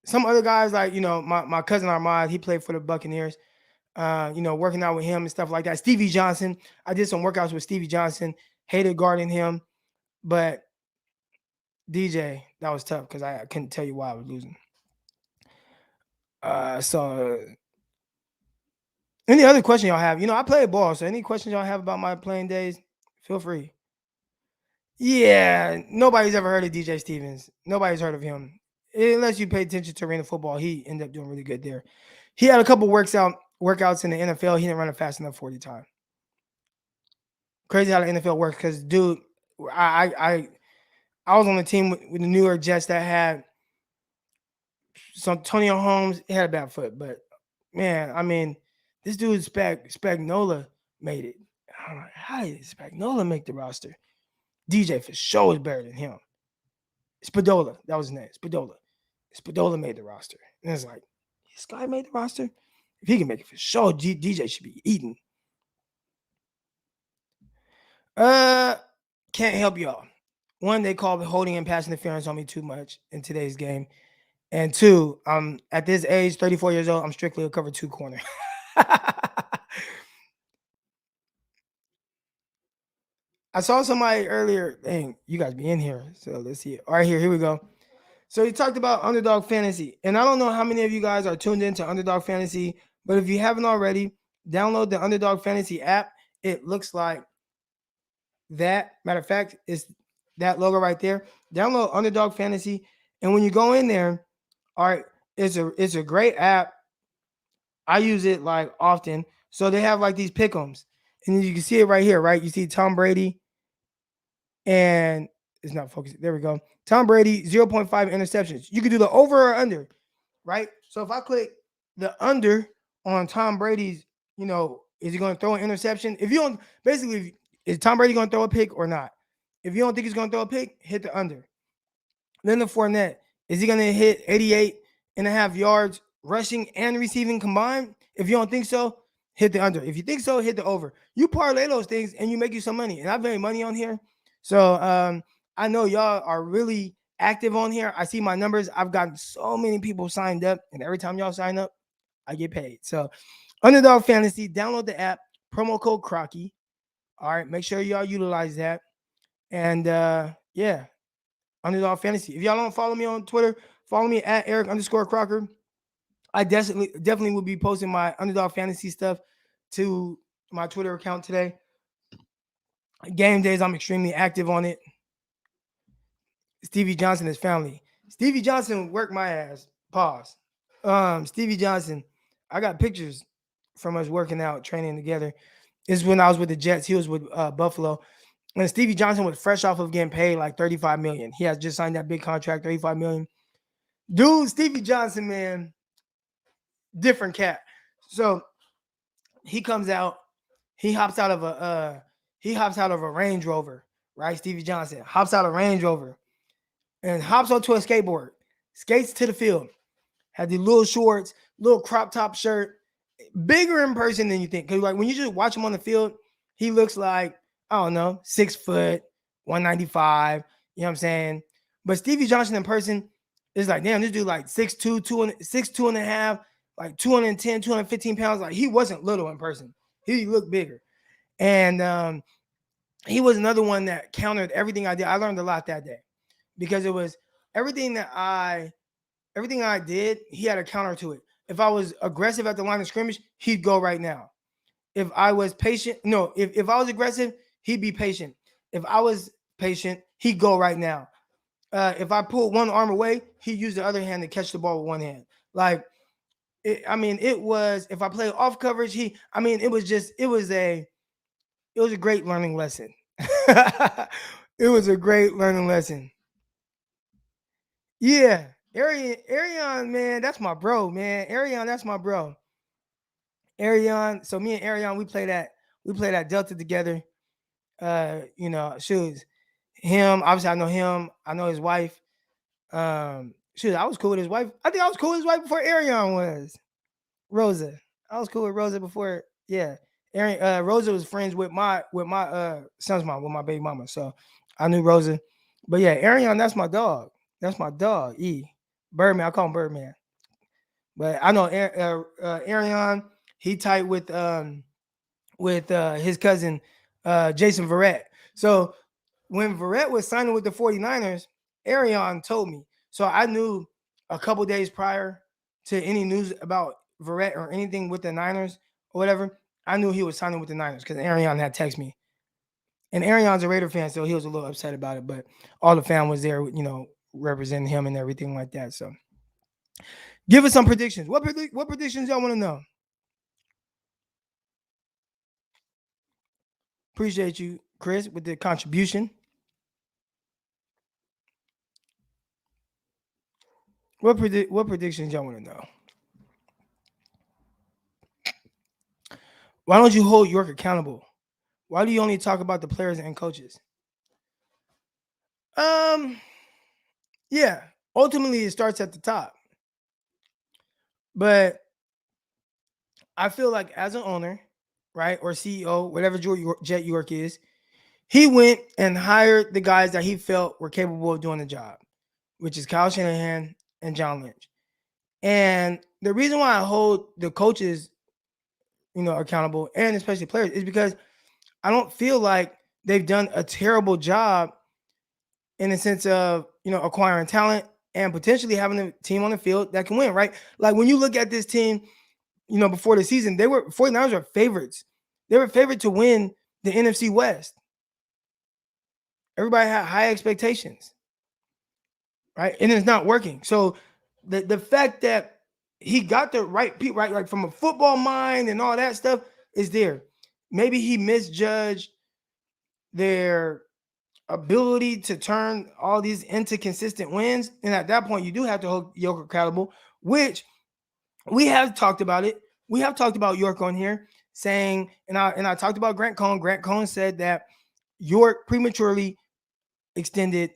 Some other guys, like, my cousin Armand, he played for the Buccaneers. Working out with him and stuff like that. Stevie Johnson, I did some workouts with Stevie Johnson. Hated guarding him, but DJ, that was tough because I couldn't tell you why I was losing. So any other question y'all have? I play ball, so any questions y'all have about my playing days, feel free. Yeah, nobody's ever heard of DJ Stevens. Nobody's heard of him. Unless you pay attention to arena football, he ended up doing really good there. He had a couple workouts in the NFL. He didn't run a fast enough 40 time. Crazy how the NFL works because, dude, I was on the team with the New York Jets that had some Antonio Holmes. He had a bad foot, but man, I mean, this dude Spagnola made it. I'm like, how did Spagnola make the roster? DJ for sure is better than him. Spadola, that was his name. Spadola made the roster, and it's like, this guy made the roster. If he can make it for sure, DJ should be eating. Can't help y'all. One, they called holding and pass interference on me too much in today's game. And two, at this age, 34 years old, I'm strictly a cover 2 corner. I saw somebody earlier. Dang, you guys be in here. So let's see it. All right, here we go. So he talked about Underdog Fantasy. And I don't know how many of you guys are tuned into Underdog Fantasy, but if you haven't already, download the Underdog Fantasy app. It looks like that. Matter of fact, it's that logo right there. Download Underdog Fantasy. And when you go in there, all right, it's a great app. I use it like often. So they have like these pick'ems. And you can see it right here, right? You see Tom Brady. And it's not focused. There we go. Tom Brady, 0.5 interceptions. You can do the over or under, right? So if I click the under on Tom Brady's, is he going to throw an interception? If you don't, basically, is Tom Brady going to throw a pick or not? If you don't think he's going to throw a pick, hit the under. Then the Fournette, is he going to hit 88.5 yards rushing and receiving combined? If you don't think so, hit the under. If you think so, hit the over. You parlay those things and you make you some money. And I've made money on here. So I know y'all are really active on here. I see my numbers. I've gotten so many people signed up. And every time y'all sign up, I get paid. So Underdog Fantasy, download the app, promo code Crocky. All right, make sure y'all utilize that. And yeah, Underdog Fantasy. If y'all don't follow me on Twitter, follow me at Eric_Crocker. I definitely will be posting my Underdog Fantasy stuff to my Twitter account today. Game days, I'm extremely active on it. Stevie Johnson is family. Stevie Johnson worked my ass. Pause. Stevie Johnson, I got pictures from us working out, training together. This is when I was with the Jets. He was with Buffalo. And Stevie Johnson was fresh off of getting paid like $35 million. He has just signed that big contract, $35 million. Dude, Stevie Johnson, man, different cat. So he comes out, he hops out of a Range Rover, right? Stevie Johnson hops out of Range Rover and hops onto a skateboard, skates to the field, had the little shorts, little crop top shirt, bigger in person than you think. Because like when you just watch him on the field, he looks like, I don't know, 6 foot, 195. You know what I'm saying? But Stevie Johnson in person is like, damn, this dude like 6'2", 6'2.5", like 210, 215 pounds. Like he wasn't little in person. He looked bigger. And he was another one that countered everything I did. I learned a lot that day because it was everything I did, he had a counter to it. If I was aggressive at the line of scrimmage, he'd go right now. If I was patient, if I was aggressive, he'd be patient. If I was patient, he'd go right now. If I pulled one arm away, he'd use the other hand to catch the ball with one hand. Like, it was, if I played off coverage, it was a great learning lesson. It was a great learning lesson. Yeah. Arion, man, that's my bro, man. Arion, that's my bro. Arion. So me and Arion, we play that Delta together. Shoes. Him, obviously I know him. I know his wife. I was cool with his wife. I think I was cool with his wife before Arion was. Rosa. I was cool with Rosa before. Yeah. Rosa was friends with my son's mom, with my baby mama. So I knew Rosa. But yeah, Arion, that's my dog. That's my dog. Birdman. I call him Birdman. But I know Arion. He tight with his cousin Jason Verrett. So when Verrett was signing with the 49ers, Arion told me. So I knew a couple days prior to any news about Verrett or anything with the Niners or whatever, I knew he was signing with the Niners because Arion had texted me. And Arion's a Raider fan, so he was a little upset about it. But all the fam was there, representing him and everything like that. So give us some predictions. What predictions y'all want to know? Appreciate you, Chris, with the contribution. What predictions y'all want to know? Why don't you hold York accountable? Why do you only talk about the players and coaches? Yeah. Ultimately, it starts at the top. But I feel like as an owner, right, or CEO, whatever Jed York is, he went and hired the guys that he felt were capable of doing the job, which is Kyle Shanahan and John Lynch. And the reason why I hold the coaches, accountable, and especially players, is because I don't feel like they've done a terrible job in the sense of, acquiring talent and potentially having a team on the field that can win, right? Like when you look at this team, before the season, 49ers were favorites. They were favored to win the NFC West. Everybody had high expectations, right? And it's not working. So the fact that he got the right people, right, like from a football mind and all that stuff is there. Maybe he misjudged their ability to turn all these into consistent wins. And at that point, you do have to hold York accountable, which we have talked about it. We have talked about York on here saying, and I talked about Grant Cohn. Grant Cohn said that York prematurely extended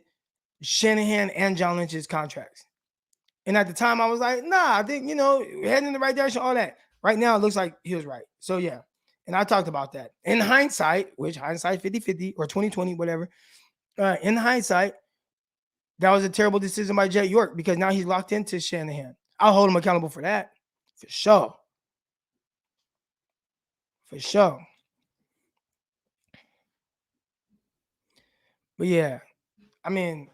Shanahan and John Lynch's contracts. And at the time, I was like, nah, I think, heading in the right direction, all that. Right now, it looks like he was right. So, yeah. And I talked about that. In hindsight, which hindsight 50-50 or 20-20, whatever. In hindsight, that was a terrible decision by Jed York because now he's locked into Shanahan. I'll hold him accountable for that. For sure. For sure. But yeah, I mean,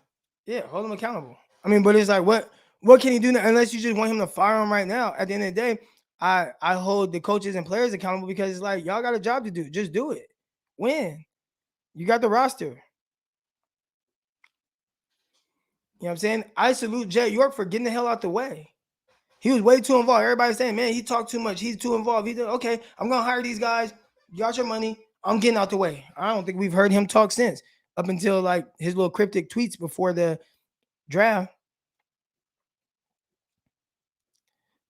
yeah, hold him accountable. I mean, but it's like, what can he do now? Unless you just want him to fire him right now. At the end of the day, I hold the coaches and players accountable because it's like, y'all got a job to do. Just do it. Win. You got the roster. You know what I'm saying? I salute Jed York for getting the hell out the way. He was way too involved. Everybody's saying, man, he talked too much. He's too involved. He did, okay, I'm going to hire these guys. You got your money. I'm getting out the way. I don't think we've heard him talk since, up until like his little cryptic tweets before the draft.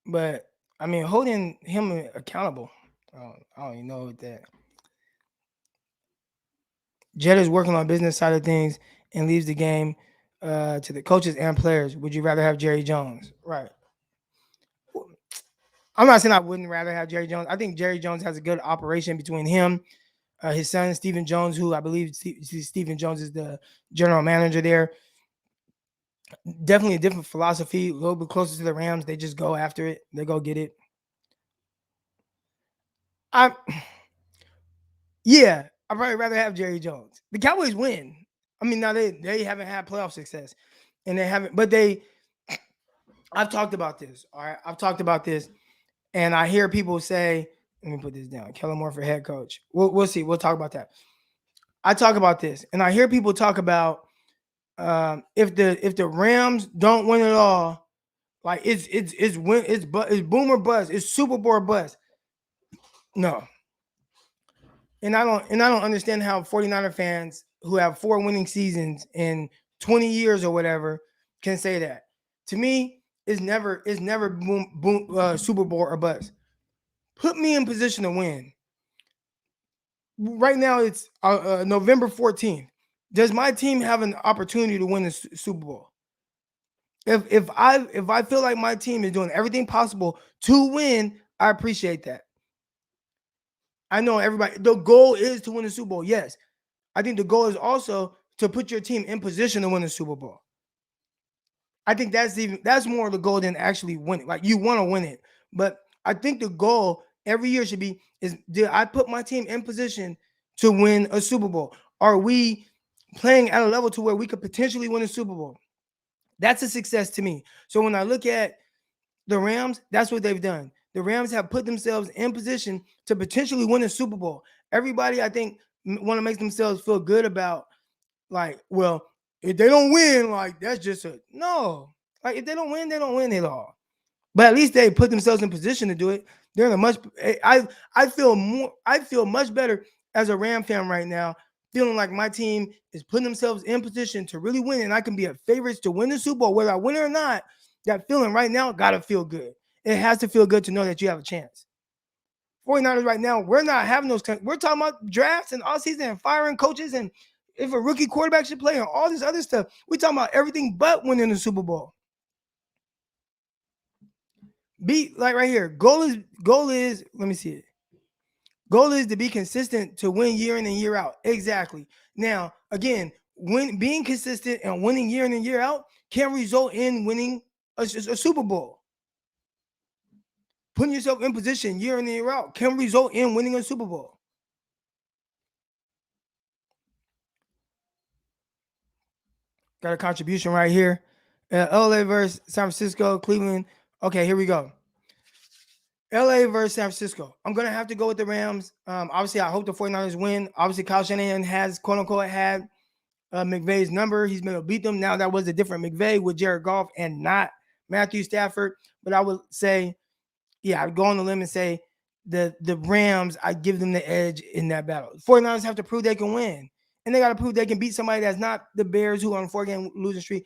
But, I mean, holding him accountable, I don't even know what that. Jed is working on business side of things and leaves the game to the coaches and players. Would you rather have Jerry Jones? Right. I'm not saying I wouldn't rather have Jerry Jones. I think Jerry Jones has a good operation between him, his son, Stephen Jones, who I believe Stephen Jones is the general manager there. Definitely a different philosophy, a little bit closer to the Rams. They just go after it. They go get it. I'd probably rather have Jerry Jones. The Cowboys win. I mean, now they haven't had playoff success, and they haven't. But I've talked about this. All right, I've talked about this, and I hear people say, "Let me put this down." Kellen Moore for head coach. We'll see. We'll talk about that. I talk about this, and I hear people talk about if the Rams don't win it all, like it's boom or bust. It's Super Bowl or bust. No. And I don't understand how 49er fans who have 4 winning seasons in 20 years or whatever can say that. To me, it's never boom Super Bowl or bust. Put me in position to win. Right now it's November 14th. Does my team have an opportunity to win the Super Bowl? If I feel like my team is doing everything possible to win, I appreciate that. I know everybody, the goal is to win the Super Bowl. Yes. I think the goal is also to put your team in position to win the Super Bowl. I think that's more of the goal than actually winning. Like, you want to win it. But I think the goal every year should be is, did I put my team in position to win a Super Bowl? Are we playing at a level to where we could potentially win a Super Bowl? That's a success to me. So when I look at the Rams, that's what they've done. The Rams have put themselves in position to potentially win a Super Bowl. Everybody, I think, want to make themselves feel good about, like, well, if they don't win, like, that's just a no. Like, if they don't win it all. But at least they put themselves in position to do it. They're in a much. I feel much better as a Ram fan right now, feeling like my team is putting themselves in position to really win, and I can be a favorite to win the Super Bowl, whether I win it or not. That feeling right now gotta feel good. It has to feel good to know that you have a chance. 49ers right now, we're not having those. We're talking about drafts and all season and firing coaches and if a rookie quarterback should play and all this other stuff. We're talking about everything but winning the Super Bowl. Be like right here. Goal is let me see it. Goal is to be consistent to win year in and year out. Exactly. Now, again, when being consistent and winning year in and year out can result in winning a Super Bowl. Putting yourself in position year in and year out can result in winning a Super Bowl. Got a contribution right here. LA versus San Francisco, Cleveland. Okay, here we go. LA versus San Francisco. I'm going to have to go with the Rams. Obviously, I hope the 49ers win. Obviously, Kyle Shanahan has, quote unquote, had McVay's number. He's been able to beat them. Now, that was a different McVay with Jared Goff and not Matthew Stafford. But I would say, yeah, I'd go on the limb and say the Rams, I give them the edge in that battle. 49ers have to prove they can win. And they got to prove they can beat somebody that's not the Bears, who are on a 4-game losing streak.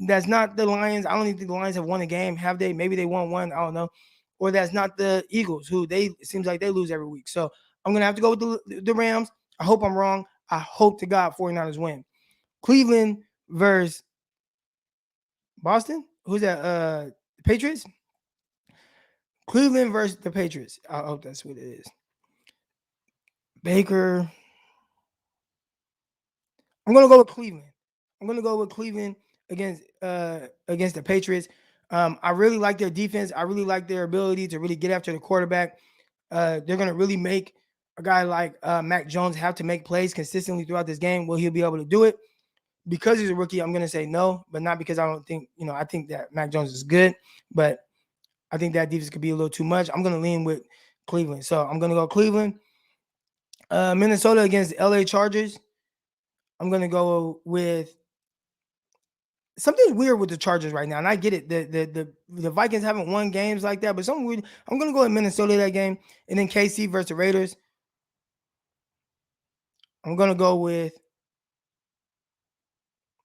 That's not the Lions. I don't even think the Lions have won a game. Have they? Maybe they won one. I don't know. Or that's not the Eagles, who it seems like they lose every week. So I'm going to have to go with the Rams. I hope I'm wrong. I hope to God 49ers win. Cleveland versus Boston. Who's that? Patriots? Cleveland versus the Patriots. I hope that's what it is. Baker. I'm going to go with Cleveland. I'm going to go with Cleveland against the Patriots. I really like their defense. I really like their ability to really get after the quarterback. They're going to really make a guy like Mac Jones have to make plays consistently throughout this game. Will he be able to do it? Because he's a rookie, I'm going to say no, but not because I don't think, I think that Mac Jones is good, but I think that defense could be a little too much. I'm going to lean with Cleveland. So I'm going to go Cleveland. Minnesota against LA Chargers. I'm going to go with something's weird with the Chargers right now. And I get it. The Vikings haven't won games like that, but something weird. I'm going to go with Minnesota that game. And then KC versus the Raiders. I'm going to go with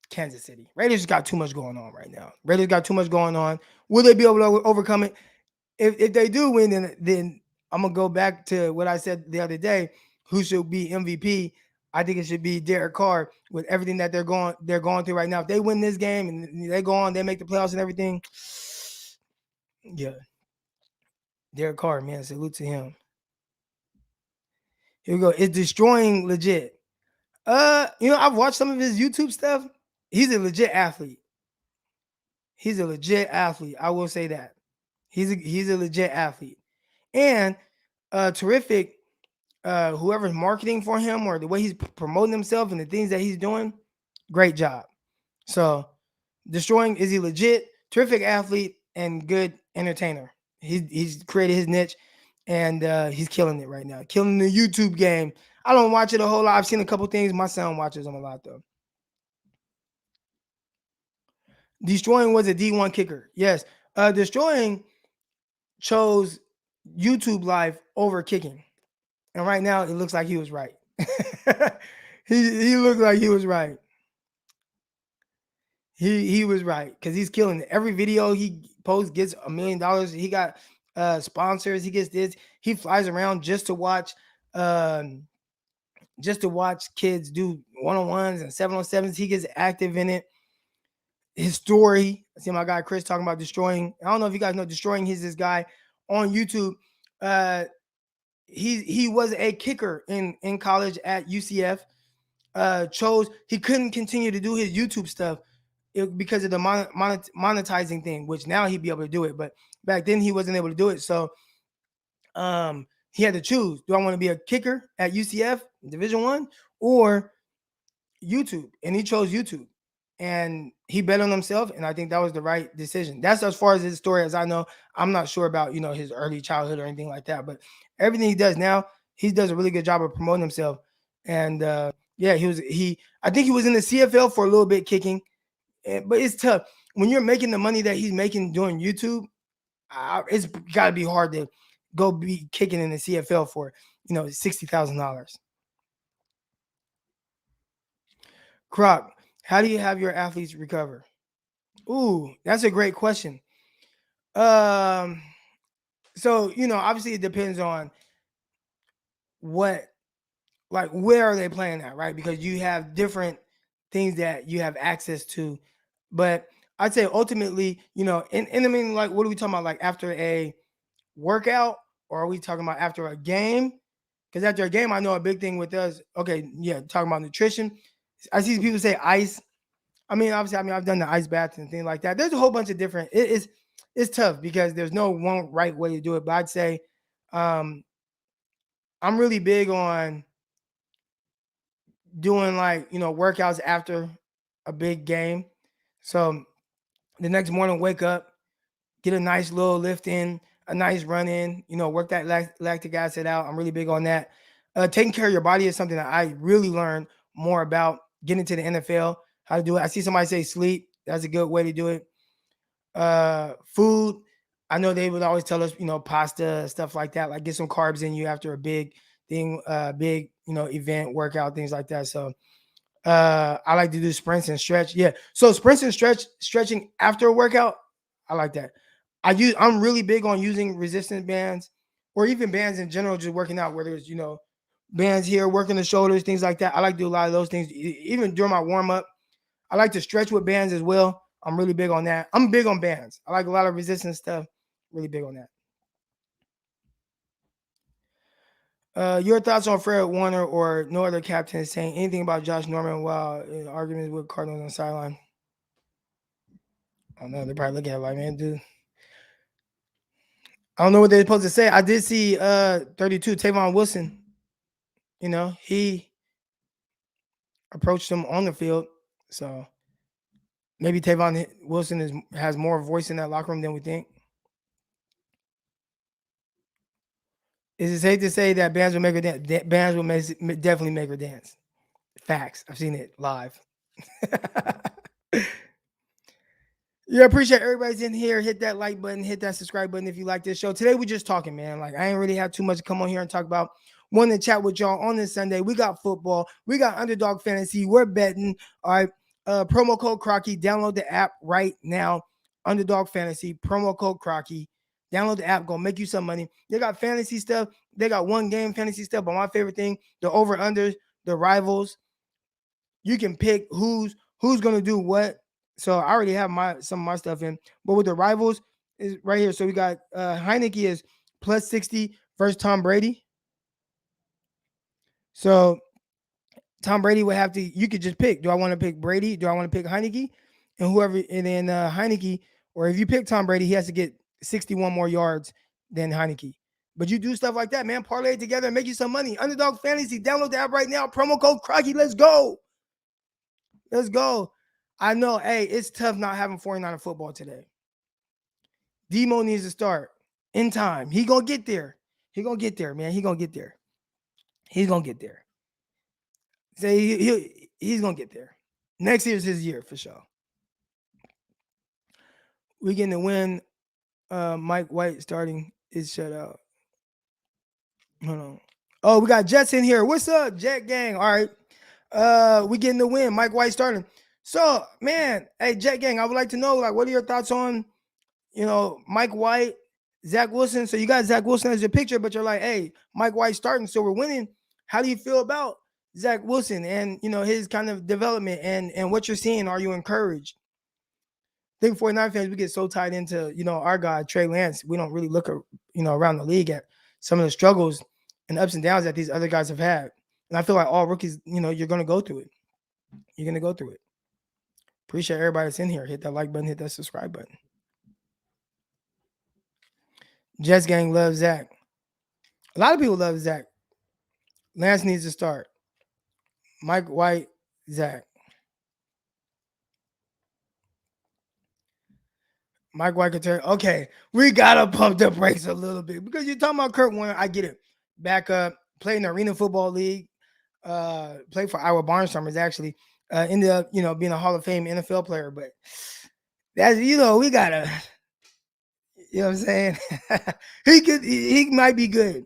Kansas City. Raiders got too much going on right now. Raiders got too much going on. Will they be able to overcome it? If they do win, then I'm going to go back to what I said the other day. Who should be MVP? I think it should be Derek Carr with everything that they're going through right now. If they win this game and they go on, they make the playoffs and everything. Yeah. Derek Carr, man, salute to him. Here we go. It's destroying legit. I've watched some of his YouTube stuff. He's a legit athlete. I will say that. He's a legit athlete. And terrific whoever's marketing for him or the way he's promoting himself and the things that he's doing, great job. So destroying, is he legit? Terrific athlete and good entertainer. He's created his niche and he's killing it right now. Killing the YouTube game. I don't watch it a whole lot. I've seen a couple things. My son watches them a lot though. Destroying was a D1 kicker. Yes. Destroying chose YouTube life over kicking. And right now, it looks like he was right. he looked like he was right. He was right because he's killing it. Every video he posts gets $1 million. He got sponsors. He gets this. He flies around just to watch kids do 1-on-1s and 7-on-7s. He gets active in it. His story. I see my guy Chris talking about destroying. I don't know if you guys know destroying. He's this guy on YouTube. He was a kicker in college at UCF. He couldn't continue to do his YouTube stuff because of the monetizing thing, which now he'd be able to do it. But back then he wasn't able to do it. So he had to choose: do I want to be a kicker at UCF Division One or YouTube? And he chose YouTube, and he bet on himself. And I think that was the right decision. That's as far as his story as I know. I'm not sure about his early childhood or anything like that, but everything he does now, he does a really good job of promoting himself. And yeah, I think he was in the CFL for a little bit kicking, but it's tough when you're making the money that he's making doing YouTube. It's got to be hard to go be kicking in the CFL for $60,000. Croc, how do you have your athletes recover? Ooh, that's a great question. Um, so obviously it depends on what, like, where are they playing at, right? Because you have different things that you have access to, but I'd say ultimately, and I mean, like, what are we talking about? Like after a workout, or are we talking about after a game? Because after a game, I know a big thing with us. Okay, yeah, talking about nutrition. I see people say ice. I mean, obviously, I've done the ice baths and things like that. There's a whole bunch of different. It's tough because there's no one right way to do it. But I'd say I'm really big on doing, like, workouts after a big game. So the next morning, wake up, get a nice little lift in, a nice run in, work that lactic acid out. I'm really big on that. Taking care of your body is something that I really learned more about getting to the NFL, how to do it. I see somebody say sleep. That's a good way to do it. Food. I know they would always tell us, pasta, stuff like that, like get some carbs in you after a big thing, big, event, workout, things like that. So I like to do sprints and stretch. Yeah. So sprints and stretching after a workout, I like that. I'm really big on using resistance bands or even bands in general, just working out, whether it's, bands here, working the shoulders, things like that. I like to do a lot of those things. Even during my warm up, I like to stretch with bands as well. I'm really big on that. I'm big on bands. I like a lot of resistance stuff. Really big on that. Your thoughts on Fred Warner or no other captain saying anything about Josh Norman while in arguments with Cardinals on the sideline? I don't know. They're probably looking at it like, man, dude. I don't know what they're supposed to say. I did see 32, Tavon Wilson. He approached him on the field. So maybe Tavon Wilson has more voice in that locker room than we think. Is it safe to say that bands will make her dance? Bands will definitely make her dance. Facts. I've seen it live. Yeah, appreciate everybody's in here. Hit that like button, hit that subscribe button if you like this show. Today we just talking, man. Like, I ain't really have too much to come on here and talk about. Wanted to chat with y'all on this Sunday. We got football. We got Underdog Fantasy. We're betting. All right. Promo code Crocky. Download the app right now. Underdog Fantasy. Promo code Crocky. Download the app. Gonna make you some money. They got fantasy stuff. They got one game fantasy stuff. But my favorite thing, the over-unders, the rivals. You can pick who's gonna do what. So I already have some of my stuff in. But with the rivals is right here. So we got Heineke is plus 60 versus Tom Brady. So Tom Brady would have to, you could just pick. Do I want to pick Brady? Do I want to pick Heineke? And whoever, and then Heineke, or if you pick Tom Brady, he has to get 61 more yards than Heineke. But you do stuff like that, man. Parlay it together and make you some money. Underdog Fantasy. Download the app right now. Promo code Crocky. Let's go. Let's go. I know, hey, it's tough not having 49er football today. Demo needs to start in time. He gonna get there. He gonna get there, man. He gonna get there. He's gonna get there. Say he's gonna get there. Next year's his year for sure. We getting to win. Mike White starting is shut out. Hold on. Oh, we got Jets in here. What's up, Jet Gang? All right. We getting the win. Mike White starting. So, man, hey, Jet Gang, I would like to know, like, what are your thoughts on, Mike White, Zach Wilson? So you got Zach Wilson as your picture, but you're like, hey, Mike White starting, so we're winning. How do you feel about Zach Wilson and, his kind of development and what you're seeing? Are you encouraged? I think 49 fans, we get so tied into, our guy, Trey Lance. We don't really look, around the league at some of the struggles and ups and downs that these other guys have had. And I feel like all rookies, you're going to go through it. You're going to go through it. Appreciate everybody that's in here. Hit that like button, hit that subscribe button. Jets Gang loves Zach. A lot of people love Zach. Lance needs to start. Mike White, Zach. Mike White can turn. Okay, we gotta pump the brakes a little bit because you're talking about Kurt Warner. I get it. Back up, played in the Arena Football League. Played for Iowa Barnstormers actually. Ended up, being a Hall of Fame NFL player. But that's we gotta. You know what I'm saying? He might be good.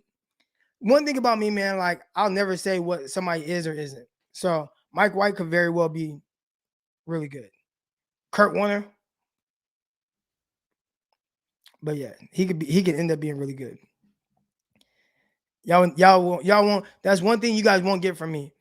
One thing about me, man, like I'll never say what somebody is or isn't. So Mike White could very well be really good. Kurt Warner, but yeah, he could end up being really good. Y'all won't. That's one thing you guys won't get from me.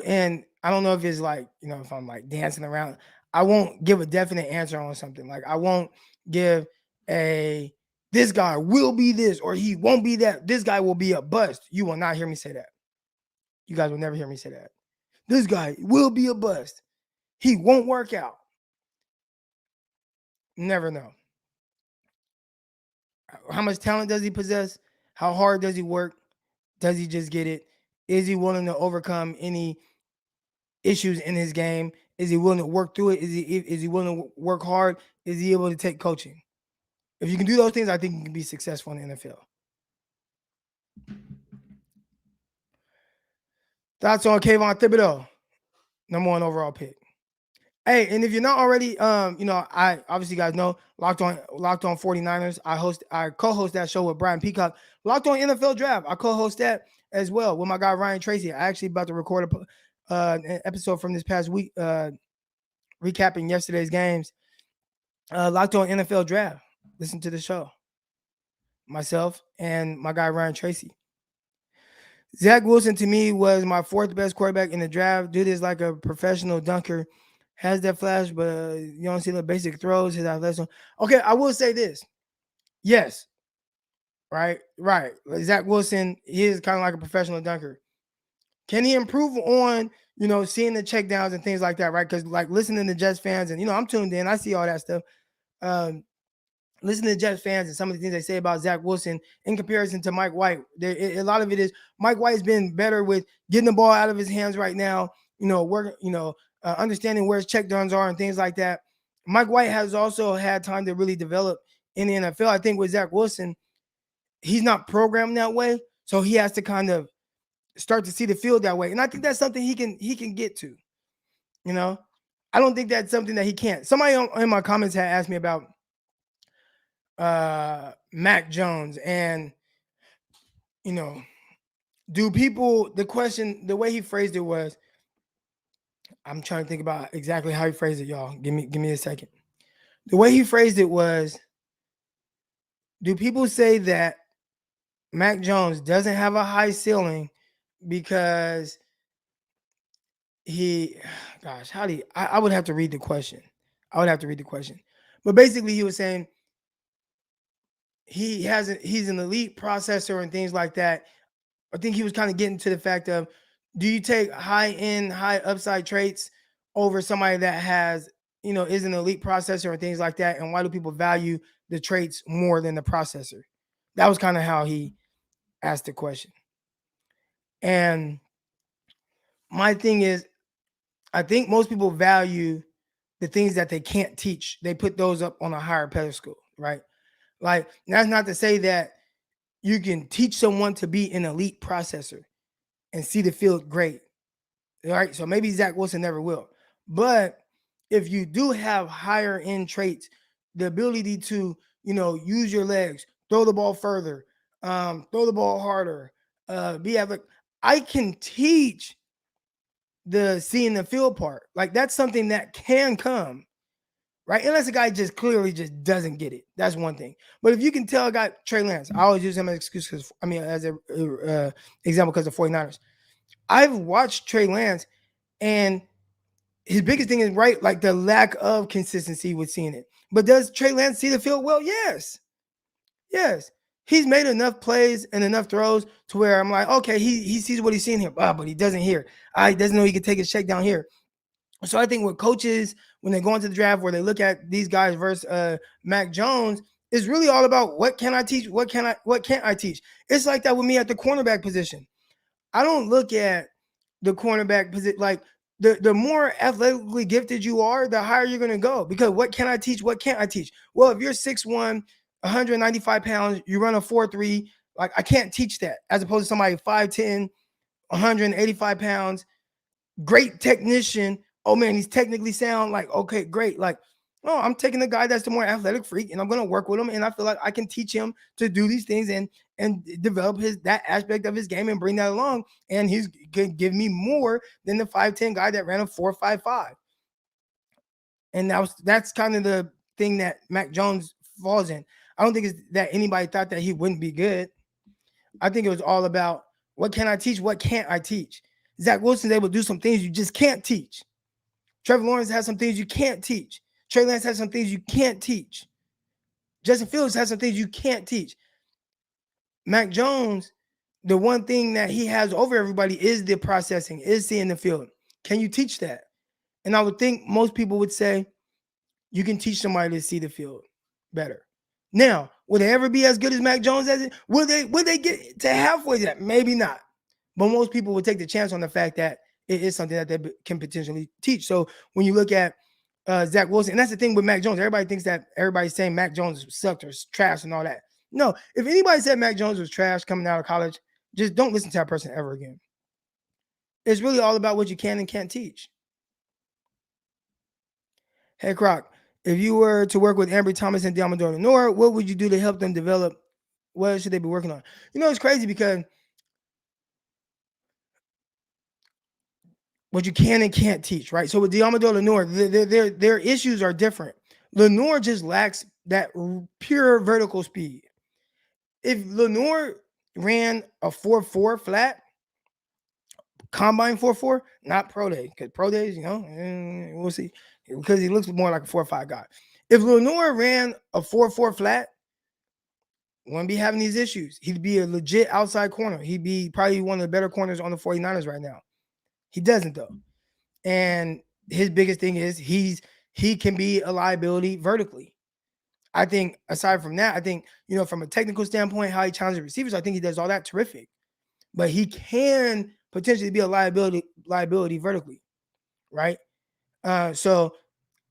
And I don't know if it's like if I'm like dancing around. I won't give a definite answer on something. Like I won't give a this guy will be this or he won't be that. This guy will be a bust. You will not hear me say that. You guys will never hear me say that. This guy will be a bust. He won't work out. Never know. How much talent does he possess? How hard does he work? Does he just get it? Is he willing to overcome any issues in his game? Is he willing to work through it? Is he willing to work hard? Is he able to take coaching? If you can do those things, I think you can be successful in the NFL. Thoughts on Kayvon Thibodeau, #1 overall pick. Hey, and if you're not already, I obviously guys know Locked On 49ers. I co-host that show with Brian Peacock. Locked On NFL Draft. I co-host that as well with my guy Ryan Tracy. I actually about to record an episode from this past week, recapping yesterday's games. Locked On NFL Draft. Listen to the show. Myself and my guy Ryan Tracy. Zach Wilson to me was my 4th best quarterback in the draft. Dude is like a professional dunker. Has that flash, but you don't see the basic throws. His athleticism. Okay, I will say this. Yes. Right. Zach Wilson, he is kind of like a professional dunker. Can he improve on, seeing the checkdowns and things like that, right? Because like listening to Jets fans and, I'm tuned in. I see all that stuff. Listening to Jets fans and some of the things they say about Zach Wilson in comparison to Mike White. A lot of it is Mike White's been better with getting the ball out of his hands right now, understanding where his checkdowns are and things like that. Mike White has also had time to really develop in the NFL. I think with Zach Wilson, he's not programmed that way, so he has to kind of start to see the field that way. And I think that's something he can get to. I don't think that's something that he can't. Somebody in my comments had asked me about Mac Jones and the question, the way he phrased it was, I'm trying to think about exactly how he phrased it, y'all. Give me a second. The way he phrased it was, do people say that Mac Jones doesn't have a high ceiling because I would have to read the question. But basically he was saying he's an elite processor and things like that. I think he was kind of getting to the fact of, do you take high-end, high upside traits over somebody that has, is an elite processor and things like that? And why do people value the traits more than the processor? That was kind of how he asked the question. And my thing is, I think most people value the things that they can't teach. They put those up on a higher pedestal, right? Like, that's not to say that you can teach someone to be an elite processor and see the field great. All right. So maybe Zach Wilson never will. But if you do have higher end traits, the ability to, use your legs, throw the ball further, throw the ball harder, be athletic, I can teach the seeing the field part. Like, that's something that can come, right? Unless a guy just clearly just doesn't get it. That's one thing. But if you can tell a guy, Trey Lance, I always use him as excuse as an example because of 49ers. I've watched Trey Lance, and his biggest thing is, right, like the lack of consistency with seeing it. But does Trey Lance see the field well? Yes. He's made enough plays and enough throws to where I'm like, okay, he sees what he's seeing here, but he doesn't hear. He doesn't know he can take his check down here. So I think with coaches, when they go into the draft, where they look at these guys versus Mac Jones, It's really all about what can I teach, what can't I teach. It's like that with me at the cornerback position. I don't look at the cornerback position like the more athletically gifted you are, the higher you're going to go. Because what can I teach? What can't I teach? Well, if you're 6'1", 195 pounds, you run a 4.3, like I can't teach that. As opposed to somebody 5'10", 185 pounds, great technician. Oh man, he's technically sound. Like, okay, great. Like, no, I'm taking the guy that's the more athletic freak, and I'm gonna work with him, and I feel like I can teach him to do these things and develop that aspect of his game and bring that along. And he's gonna give me more than the 5'10" guy that ran a 4.55. And that's kind of the thing that Mac Jones falls in. I don't think it's that anybody thought that he wouldn't be good. I think it was all about what can I teach, what can't I teach. Zach Wilson's able to do some things you just can't teach. Trevor Lawrence has some things you can't teach. Trey Lance has some things you can't teach. Justin Fields has some things you can't teach. Mac Jones, the one thing that he has over everybody is the processing, is seeing the field. Can you teach that? And I would think most people would say you can teach somebody to see the field better. Now, will they ever be as good as Mac Jones as it? Will they get to halfway to that? Maybe not. But most people would take the chance on the fact that it is something that they can potentially teach. So when you look at Zach Wilson, and that's the thing with Mac Jones, everybody thinks that everybody's saying Mac Jones sucked or trash and all that. No, if anybody said Mac Jones was trash coming out of college, just don't listen to that person ever again. It's really all about what you can and can't teach. Hey, Croc, if you were to work with Ambry Thomas and Deommodore Lenoir, what would you do to help them develop? What should they be working on? It's crazy because what you can and can't teach, right? So with Deommodore Lenoir, their issues are different. Lenoir just lacks that pure vertical speed. If Lenoir ran a 4.4 flat, combine 4.4, not pro day, because pro days, we'll see, because he looks more like a 4.5 guy. If Lenoir ran a 4.4 flat, wouldn't be having these issues. He'd be a legit outside corner. He'd be probably one of the better corners on the 49ers right now. He doesn't though. And his biggest thing is he can be a liability vertically. I think aside from that, I think, from a technical standpoint, how he challenges receivers, I think he does all that terrific. But he can potentially be a liability vertically, right? So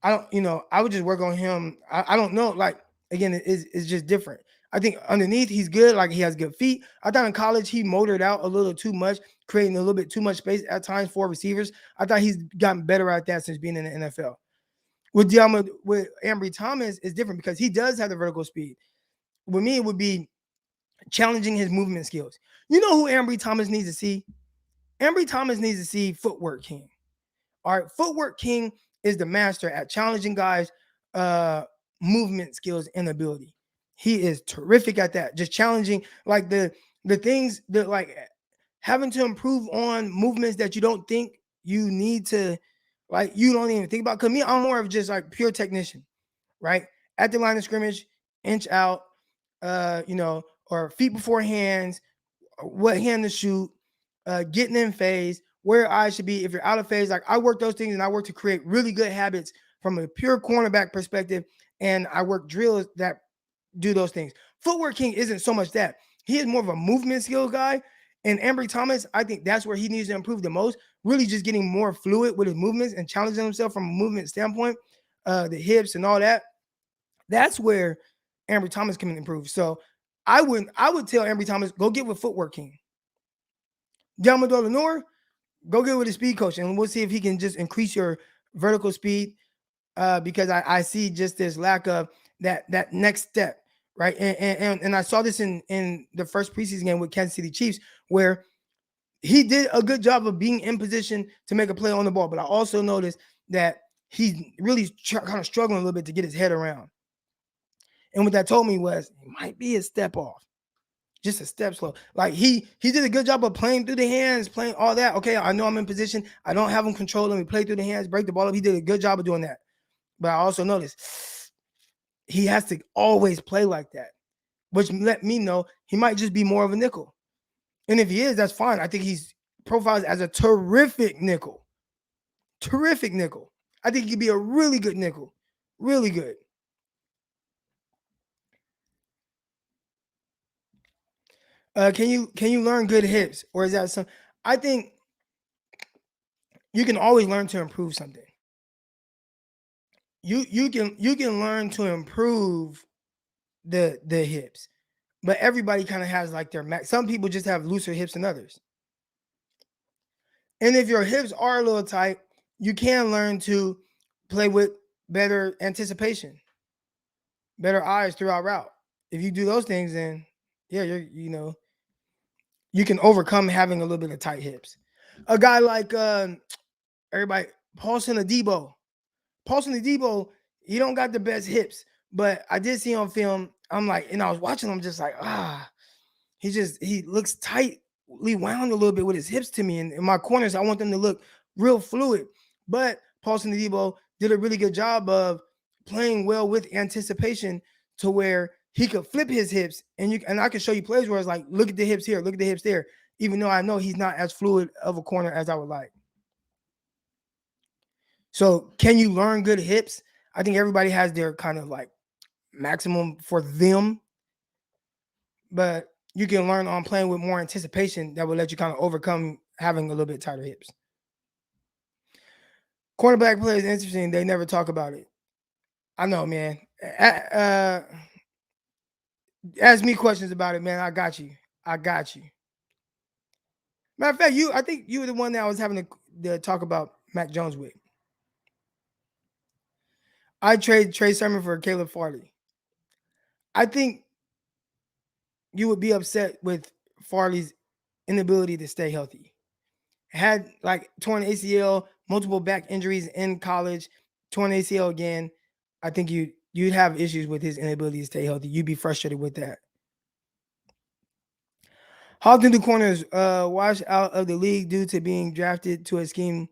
I don't, I would just work on him. I don't know. Like, again, it's just different. I think underneath he's good. Like, he has good feet. I thought in college he motored out a little too much, creating a little bit too much space at times for receivers. I thought he's gotten better at that since being in the NFL. With Ambry Thomas is different because he does have the vertical speed. With me, it would be challenging his movement skills. You know who Ambry Thomas needs to see? Ambry Thomas needs to see Footwork King. All right, Footwork King is the master at challenging guys' movement skills and ability. He is terrific at that. Just challenging like the things that, like, having to improve on movements that you don't think you need to, like, you don't even think about. Because me, I'm more of just like pure technician, right? At the line of scrimmage, inch out, or feet before hands, what hand to shoot, getting in phase, where eyes should be. If you're out of phase, like, I work those things, and I work to create really good habits from a pure cornerback perspective. And I work drills that do those things. Footwork King isn't so much that. He is more of a movement skill guy. And Ambry Thomas, I think that's where he needs to improve the most. Really just getting more fluid with his movements and challenging himself from a movement standpoint, the hips and all that. That's where Ambry Thomas can improve. So I would tell Ambry Thomas, go get with Footwork King. Deommodore Lenoir, go get with a speed coach, and we'll see if he can just increase your vertical speed, because I see just this lack of that next step, right? And I saw this in the first preseason game with Kansas City Chiefs, where he did a good job of being in position to make a play on the ball. But I also noticed that he's really kind of struggling a little bit to get his head around. And what that told me was it might be a step off, just a step slow. Like, he did a good job of playing through the hands, playing all that. Okay, I know I'm in position. I don't have him controlling me. Play through the hands, break the ball up. He did a good job of doing that. But I also noticed he has to always play like that, which let me know he might just be more of a nickel. And if he is, that's fine. I think he's profiled as a terrific nickel. Terrific nickel. I think he could be a really good nickel. Really good. Can you learn good hips, or is that some? I think you can always learn to improve something. You can learn to improve the hips, but everybody kind of has like their max. Some people just have looser hips than others, and if your hips are a little tight, you can learn to play with better anticipation, better eyes throughout route. If you do those things, then yeah, you can overcome having a little bit of tight hips. A guy like everybody, Paulson Adebo. Paulson Adebo, he don't got the best hips, but I did see on film. I'm like, and I was watching him, just like he looks tightly wound a little bit with his hips to me. And in my corners, I want them to look real fluid. But Paulson Adebo did a really good job of playing well with anticipation to where he could flip his hips, and I can show you plays where it's like, look at the hips here, look at the hips there, even though I know he's not as fluid of a corner as I would like. So can you learn good hips? I think everybody has their kind of like maximum for them, but you can learn on playing with more anticipation that will let you kind of overcome having a little bit tighter hips. Cornerback play is interesting. They never talk about it. I know, man. Ask me questions about it, man. I got you. I got you. Matter of fact, I think you were the one that I was having to talk about Mac Jones with. I trade Trey Sermon for Caleb Farley. I think you would be upset with Farley's inability to stay healthy. Had like torn ACL, multiple back injuries in college, torn ACL again. I think you'd have issues with his inability to stay healthy. You'd be frustrated with that. How often do corners wash out of the league due to being drafted to a scheme?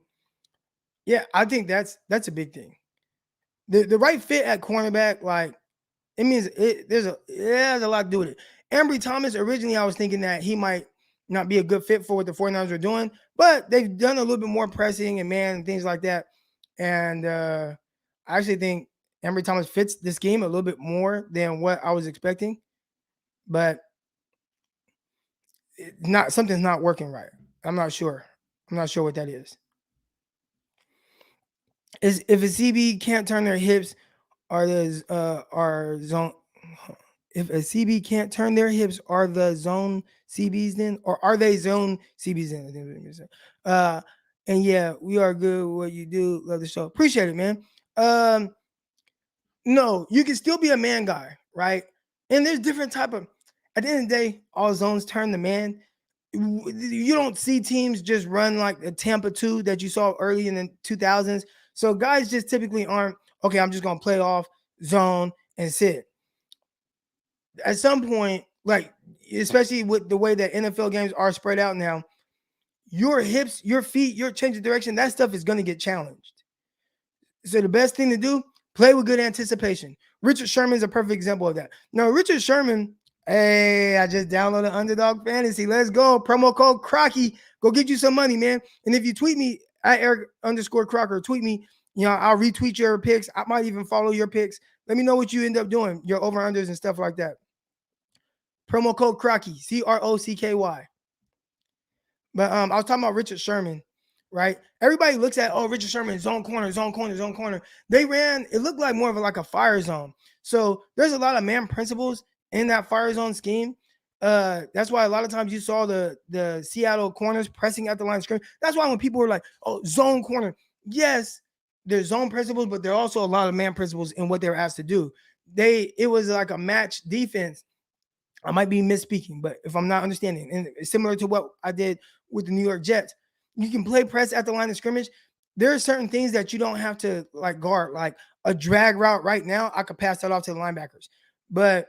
Yeah, I think that's a big thing. The right fit at cornerback, like it means it has a lot to do with it. Ambry Thomas, originally I was thinking that he might not be a good fit for what the 49ers are doing, but they've done a little bit more pressing and man and things like that. And I actually think Ambry Thomas fits this game a little bit more than what I was expecting. But something's not working right. I'm not sure. I'm not sure what that is. If a CB can't turn their hips, are zone if a CB can't turn their hips, are the zone CBs then, or are they zone CBs then? I think what I'm saying. And yeah, we are good with what you do. Love the show. Appreciate it, man. No, you can still be a man guy, right? And there's different type of. At the end of the day, all zones turn the man. You don't see teams just run like the Tampa 2 that you saw early in the 2000s. So guys just typically aren't, okay, I'm just going to play off zone and sit. At some point, like, especially with the way that NFL games are spread out now, your hips, your feet, your change of direction, that stuff is going to get challenged. So the best thing to do, play with good anticipation. Richard Sherman's a perfect example of that. Now, Richard Sherman, hey, I just downloaded Underdog Fantasy. Let's go. Promo code Crocky. Go get you some money, man. And if you tweet me at Eric_Crocker, tweet me, I'll retweet your picks. I might even follow your picks. Let me know what you end up doing, your over-unders and stuff like that. Promo code Crocky, CROCKY. But I was talking about Richard Sherman, right? Everybody looks at, Richard Sherman, zone corner, zone corner, zone corner. They ran, it looked like more of like a fire zone. So there's a lot of man principles in that fire zone scheme. That's why a lot of times you saw the Seattle corners pressing at the line of scrimmage. That's why when people were like, zone corner, yes, there's zone principles, but there are also a lot of man principles in what they're asked to do. It was like a match defense. I might be misspeaking, but if I'm not understanding, and similar to what I did with the New York Jets, you can play press at the line of scrimmage. There are certain things that you don't have to like guard, like a drag route right now. I could pass that off to the linebackers, but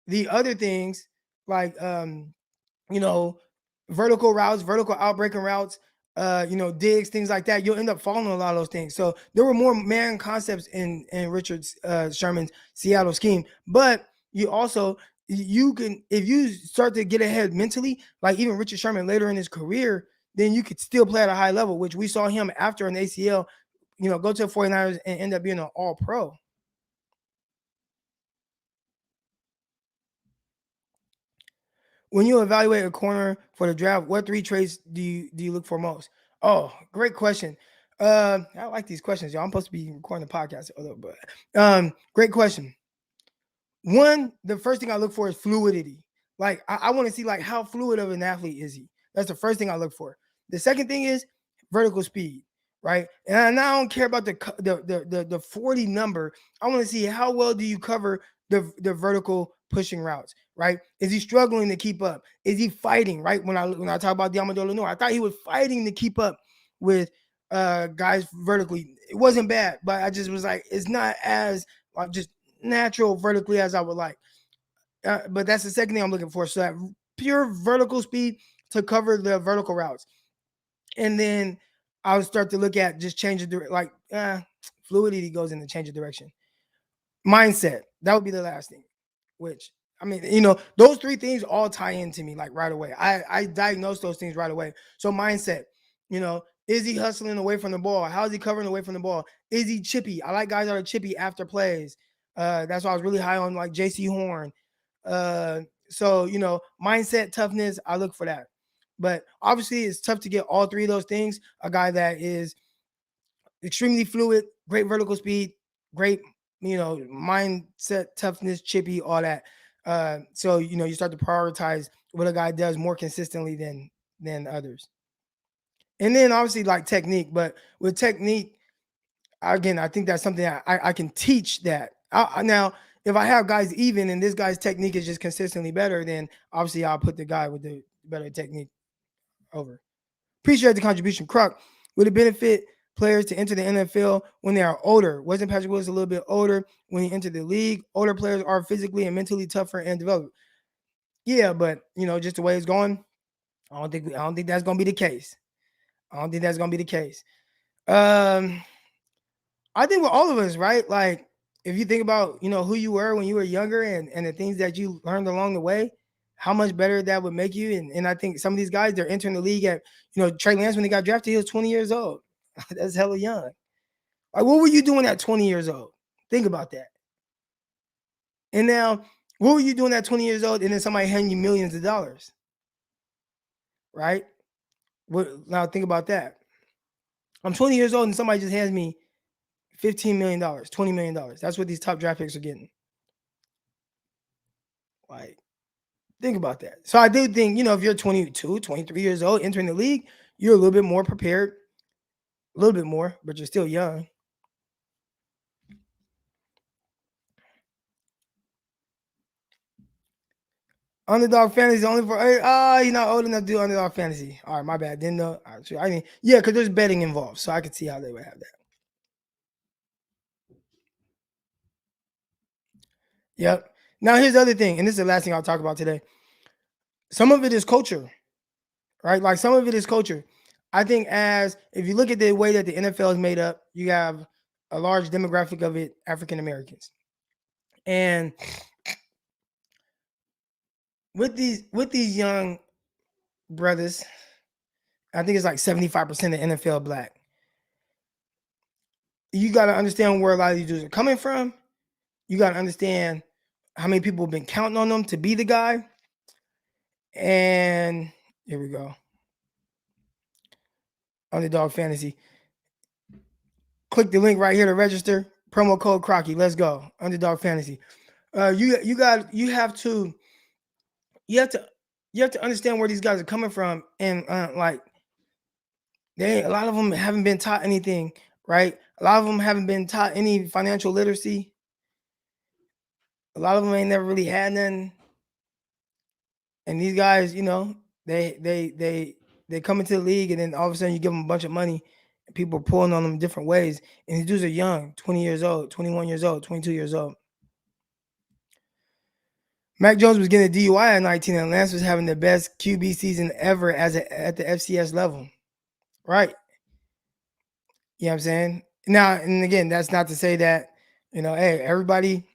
the other things like, vertical routes, vertical outbreaking routes, digs, things like that, you'll end up following a lot of those things. So there were more man concepts in Richard Sherman's Seattle scheme, but you can, if you start to get ahead mentally, like even Richard Sherman later in his career, then you could still play at a high level, which we saw him after an ACL, go to the 49ers and end up being an all-pro. When you evaluate a corner for the draft, what 3 traits do you look for most? Oh, great question. I like these questions, y'all. I'm supposed to be recording the podcast, but great question. One, the first thing I look for is fluidity. Like I want to see like how fluid of an athlete is he. That's the first thing I look for. The second thing is vertical speed, right? And I don't care about the 40 number. I want to see how well do you cover the vertical pushing routes, right? Is he struggling to keep up? Is he fighting, right? When I talk about Deommodore Lenoir, I thought he was fighting to keep up with guys vertically. It wasn't bad, but I just was like, it's not as just natural vertically as I would like. But that's the second thing I'm looking for. So that pure vertical speed to cover the vertical routes. And then I'll start to look at just change of like fluidity goes in the change of direction. Mindset. That would be the last thing. Which I mean, those 3 things all tie into me like right away. I diagnose those things right away. So mindset, is he hustling away from the ball? How is he covering away from the ball? Is he chippy? I like guys that are chippy after plays. That's why I was really high on like JC Horn. So mindset, toughness, I look for that. But obviously it's tough to get all 3 of those things. A guy that is extremely fluid, great vertical speed, great, mindset, toughness, chippy, all that. So you start to prioritize what a guy does more consistently than others. And then obviously like technique, but with technique, again, I think that's something that I can teach that. Now, if I have guys even and this guy's technique is just consistently better, then obviously I'll put the guy with the better technique over. Appreciate the contribution. Croc, would it benefit players to enter the NFL when they are older? Wasn't Patrick Willis a little bit older when he entered the league? Older players are physically and mentally tougher and developed. Yeah, but just the way it's going, I don't think that's gonna be the case. I don't think that's gonna be the case. I think with all of us, right? Like if you think about, who you were when you were younger and the things that you learned along the way, how much better that would make you. And I think some of these guys, they're entering the league at, Trey Lance, when he got drafted, he was 20 years old. That's hella young. Like, what were you doing at 20 years old? Think about that. And now, what were you doing at 20 years old? And then somebody handing you millions of dollars, right? Now think about that. I'm 20 years old and somebody just hands me $15 million, $20 million. That's what these top draft picks are getting. Like, think about that. So I do think, if you're 22, 23 years old, entering the league, you're a little bit more prepared. A little bit more, but you're still young. Underdog Fantasy only for you're not old enough to do Underdog Fantasy. All right, my bad. Didn't know. I mean, yeah, because there's betting involved, so I could see how they would have that. Yep. Now here's the other thing, and this is the last thing I'll talk about today. Some of it is culture, right? Like some of it is culture. I think if you look at the way that the NFL is made up, you have a large demographic of it, African Americans. And with these young brothers, I think it's like 75% of NFL black. You got to understand where a lot of these dudes are coming from. You got to understand how many people have been counting on them to be the guy. And here we go. Underdog Fantasy. Click the link right here to register. Promo code Crocky. Let's go. Underdog Fantasy. You have to understand where these guys are coming from, and like a lot of them haven't been taught anything, right? A lot of them haven't been taught any financial literacy. A lot of them ain't never really had none. And these guys, they come into the league, and then all of a sudden you give them a bunch of money, and people are pulling on them different ways. And these dudes are young, 20 years old, 21 years old, 22 years old. Mac Jones was getting a DUI at 19, and Lance was having the best QB season ever at the FCS level. Right. You know what I'm saying? Now, and again, that's not to say that, hey, everybody,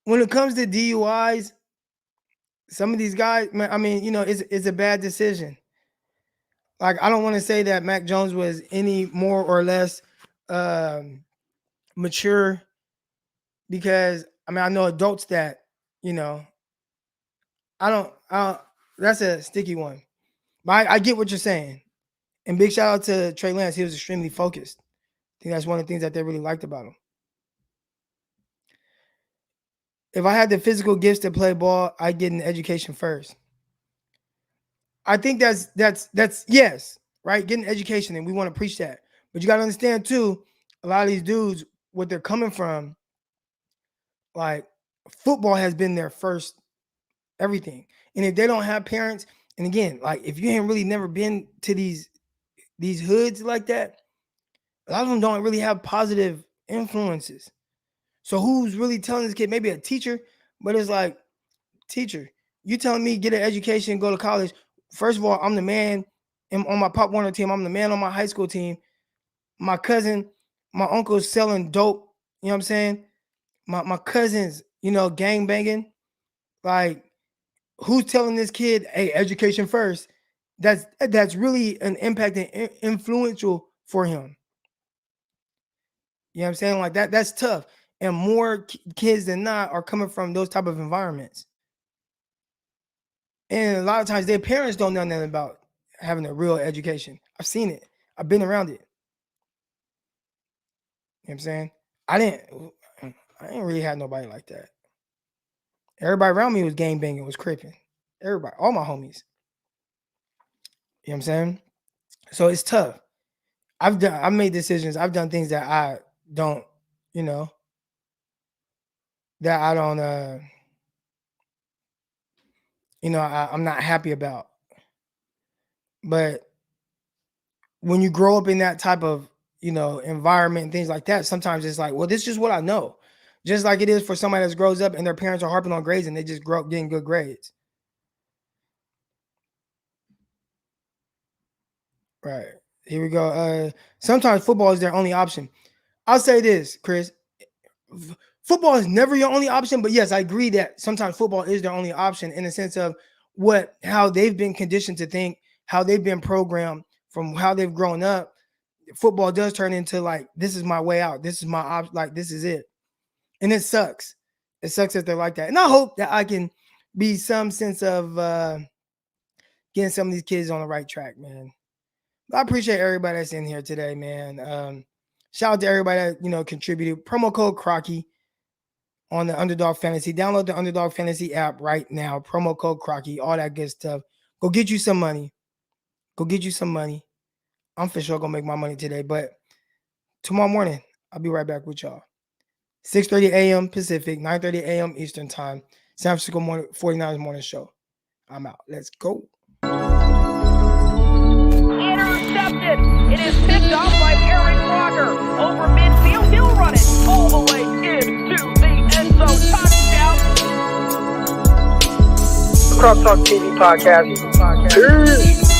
when it comes to DUIs, some of these guys, I mean, it's a bad decision. Like, I don't want to say that Mac Jones was any more or less mature, because I mean, I know adults that, I don't, that's a sticky one. But I get what you're saying. And big shout out to Trey Lance. He was extremely focused. I think that's one of the things that they really liked about him. If I had the physical gifts to play ball, I'd get an education first. I think that's yes, right? Get an education, and we want to preach that. But you got to understand too, a lot of these dudes, what they're coming from, like football has been their first everything. And if they don't have parents, and again, like if you ain't really never been to these hoods like that, a lot of them don't really have positive influences. So who's really telling this kid? Maybe a teacher, but it's like, teacher, you telling me get an education, go to college. First of all, I'm the man on my Pop Warner team. I'm the man on my high school team. My cousin, my uncle's selling dope. You know what I'm saying? My cousins, gang banging. Like, who's telling this kid, hey, education first? That's really an impact and influential for him. You know what I'm saying? Like that's tough. And more kids than not are coming from those type of environments. And a lot of times their parents don't know nothing about having a real education. I've seen it. I've been around it. You know what I'm saying? I didn't really have nobody like that. Everybody around me was gang banging, was cripping. Everybody, all my homies. You know what I'm saying? So it's tough. I've made decisions. I've done things that I don't, that I don't, I'm not happy about. But when you grow up in that type of, environment and things like that, sometimes it's like, well, this is just what I know. Just like it is for somebody that grows up and their parents are harping on grades and they just grow up getting good grades. Right. Here we go. Sometimes football is their only option. I'll say this, Chris. Football is never your only option, but yes, I agree that sometimes football is their only option in the sense of how they've been conditioned to think, how they've been programmed from how they've grown up. Football does turn into like, this is my way out. This is my option. Like, this is it. And it sucks. It sucks that they're like that. And I hope that I can be some sense of getting some of these kids on the right track, man. But I appreciate everybody that's in here today, man. Shout out to everybody that, contributed. Promo code Crocky on the Underdog Fantasy. Download the Underdog Fantasy app right now. Promo code Crocky, all that good stuff. Go get you some money. I'm for sure going to make my money today. But tomorrow morning, I'll be right back with y'all. 6:30 a.m. Pacific, 9:30 a.m. Eastern Time. San Francisco 49ers Morning Show. I'm out. Let's go. Intercepted. It is picked off by Aaron Rodgers. Over midfield, he'll run it all the way into the end zone. Touchdown. Cross Talk TV podcast. Peace.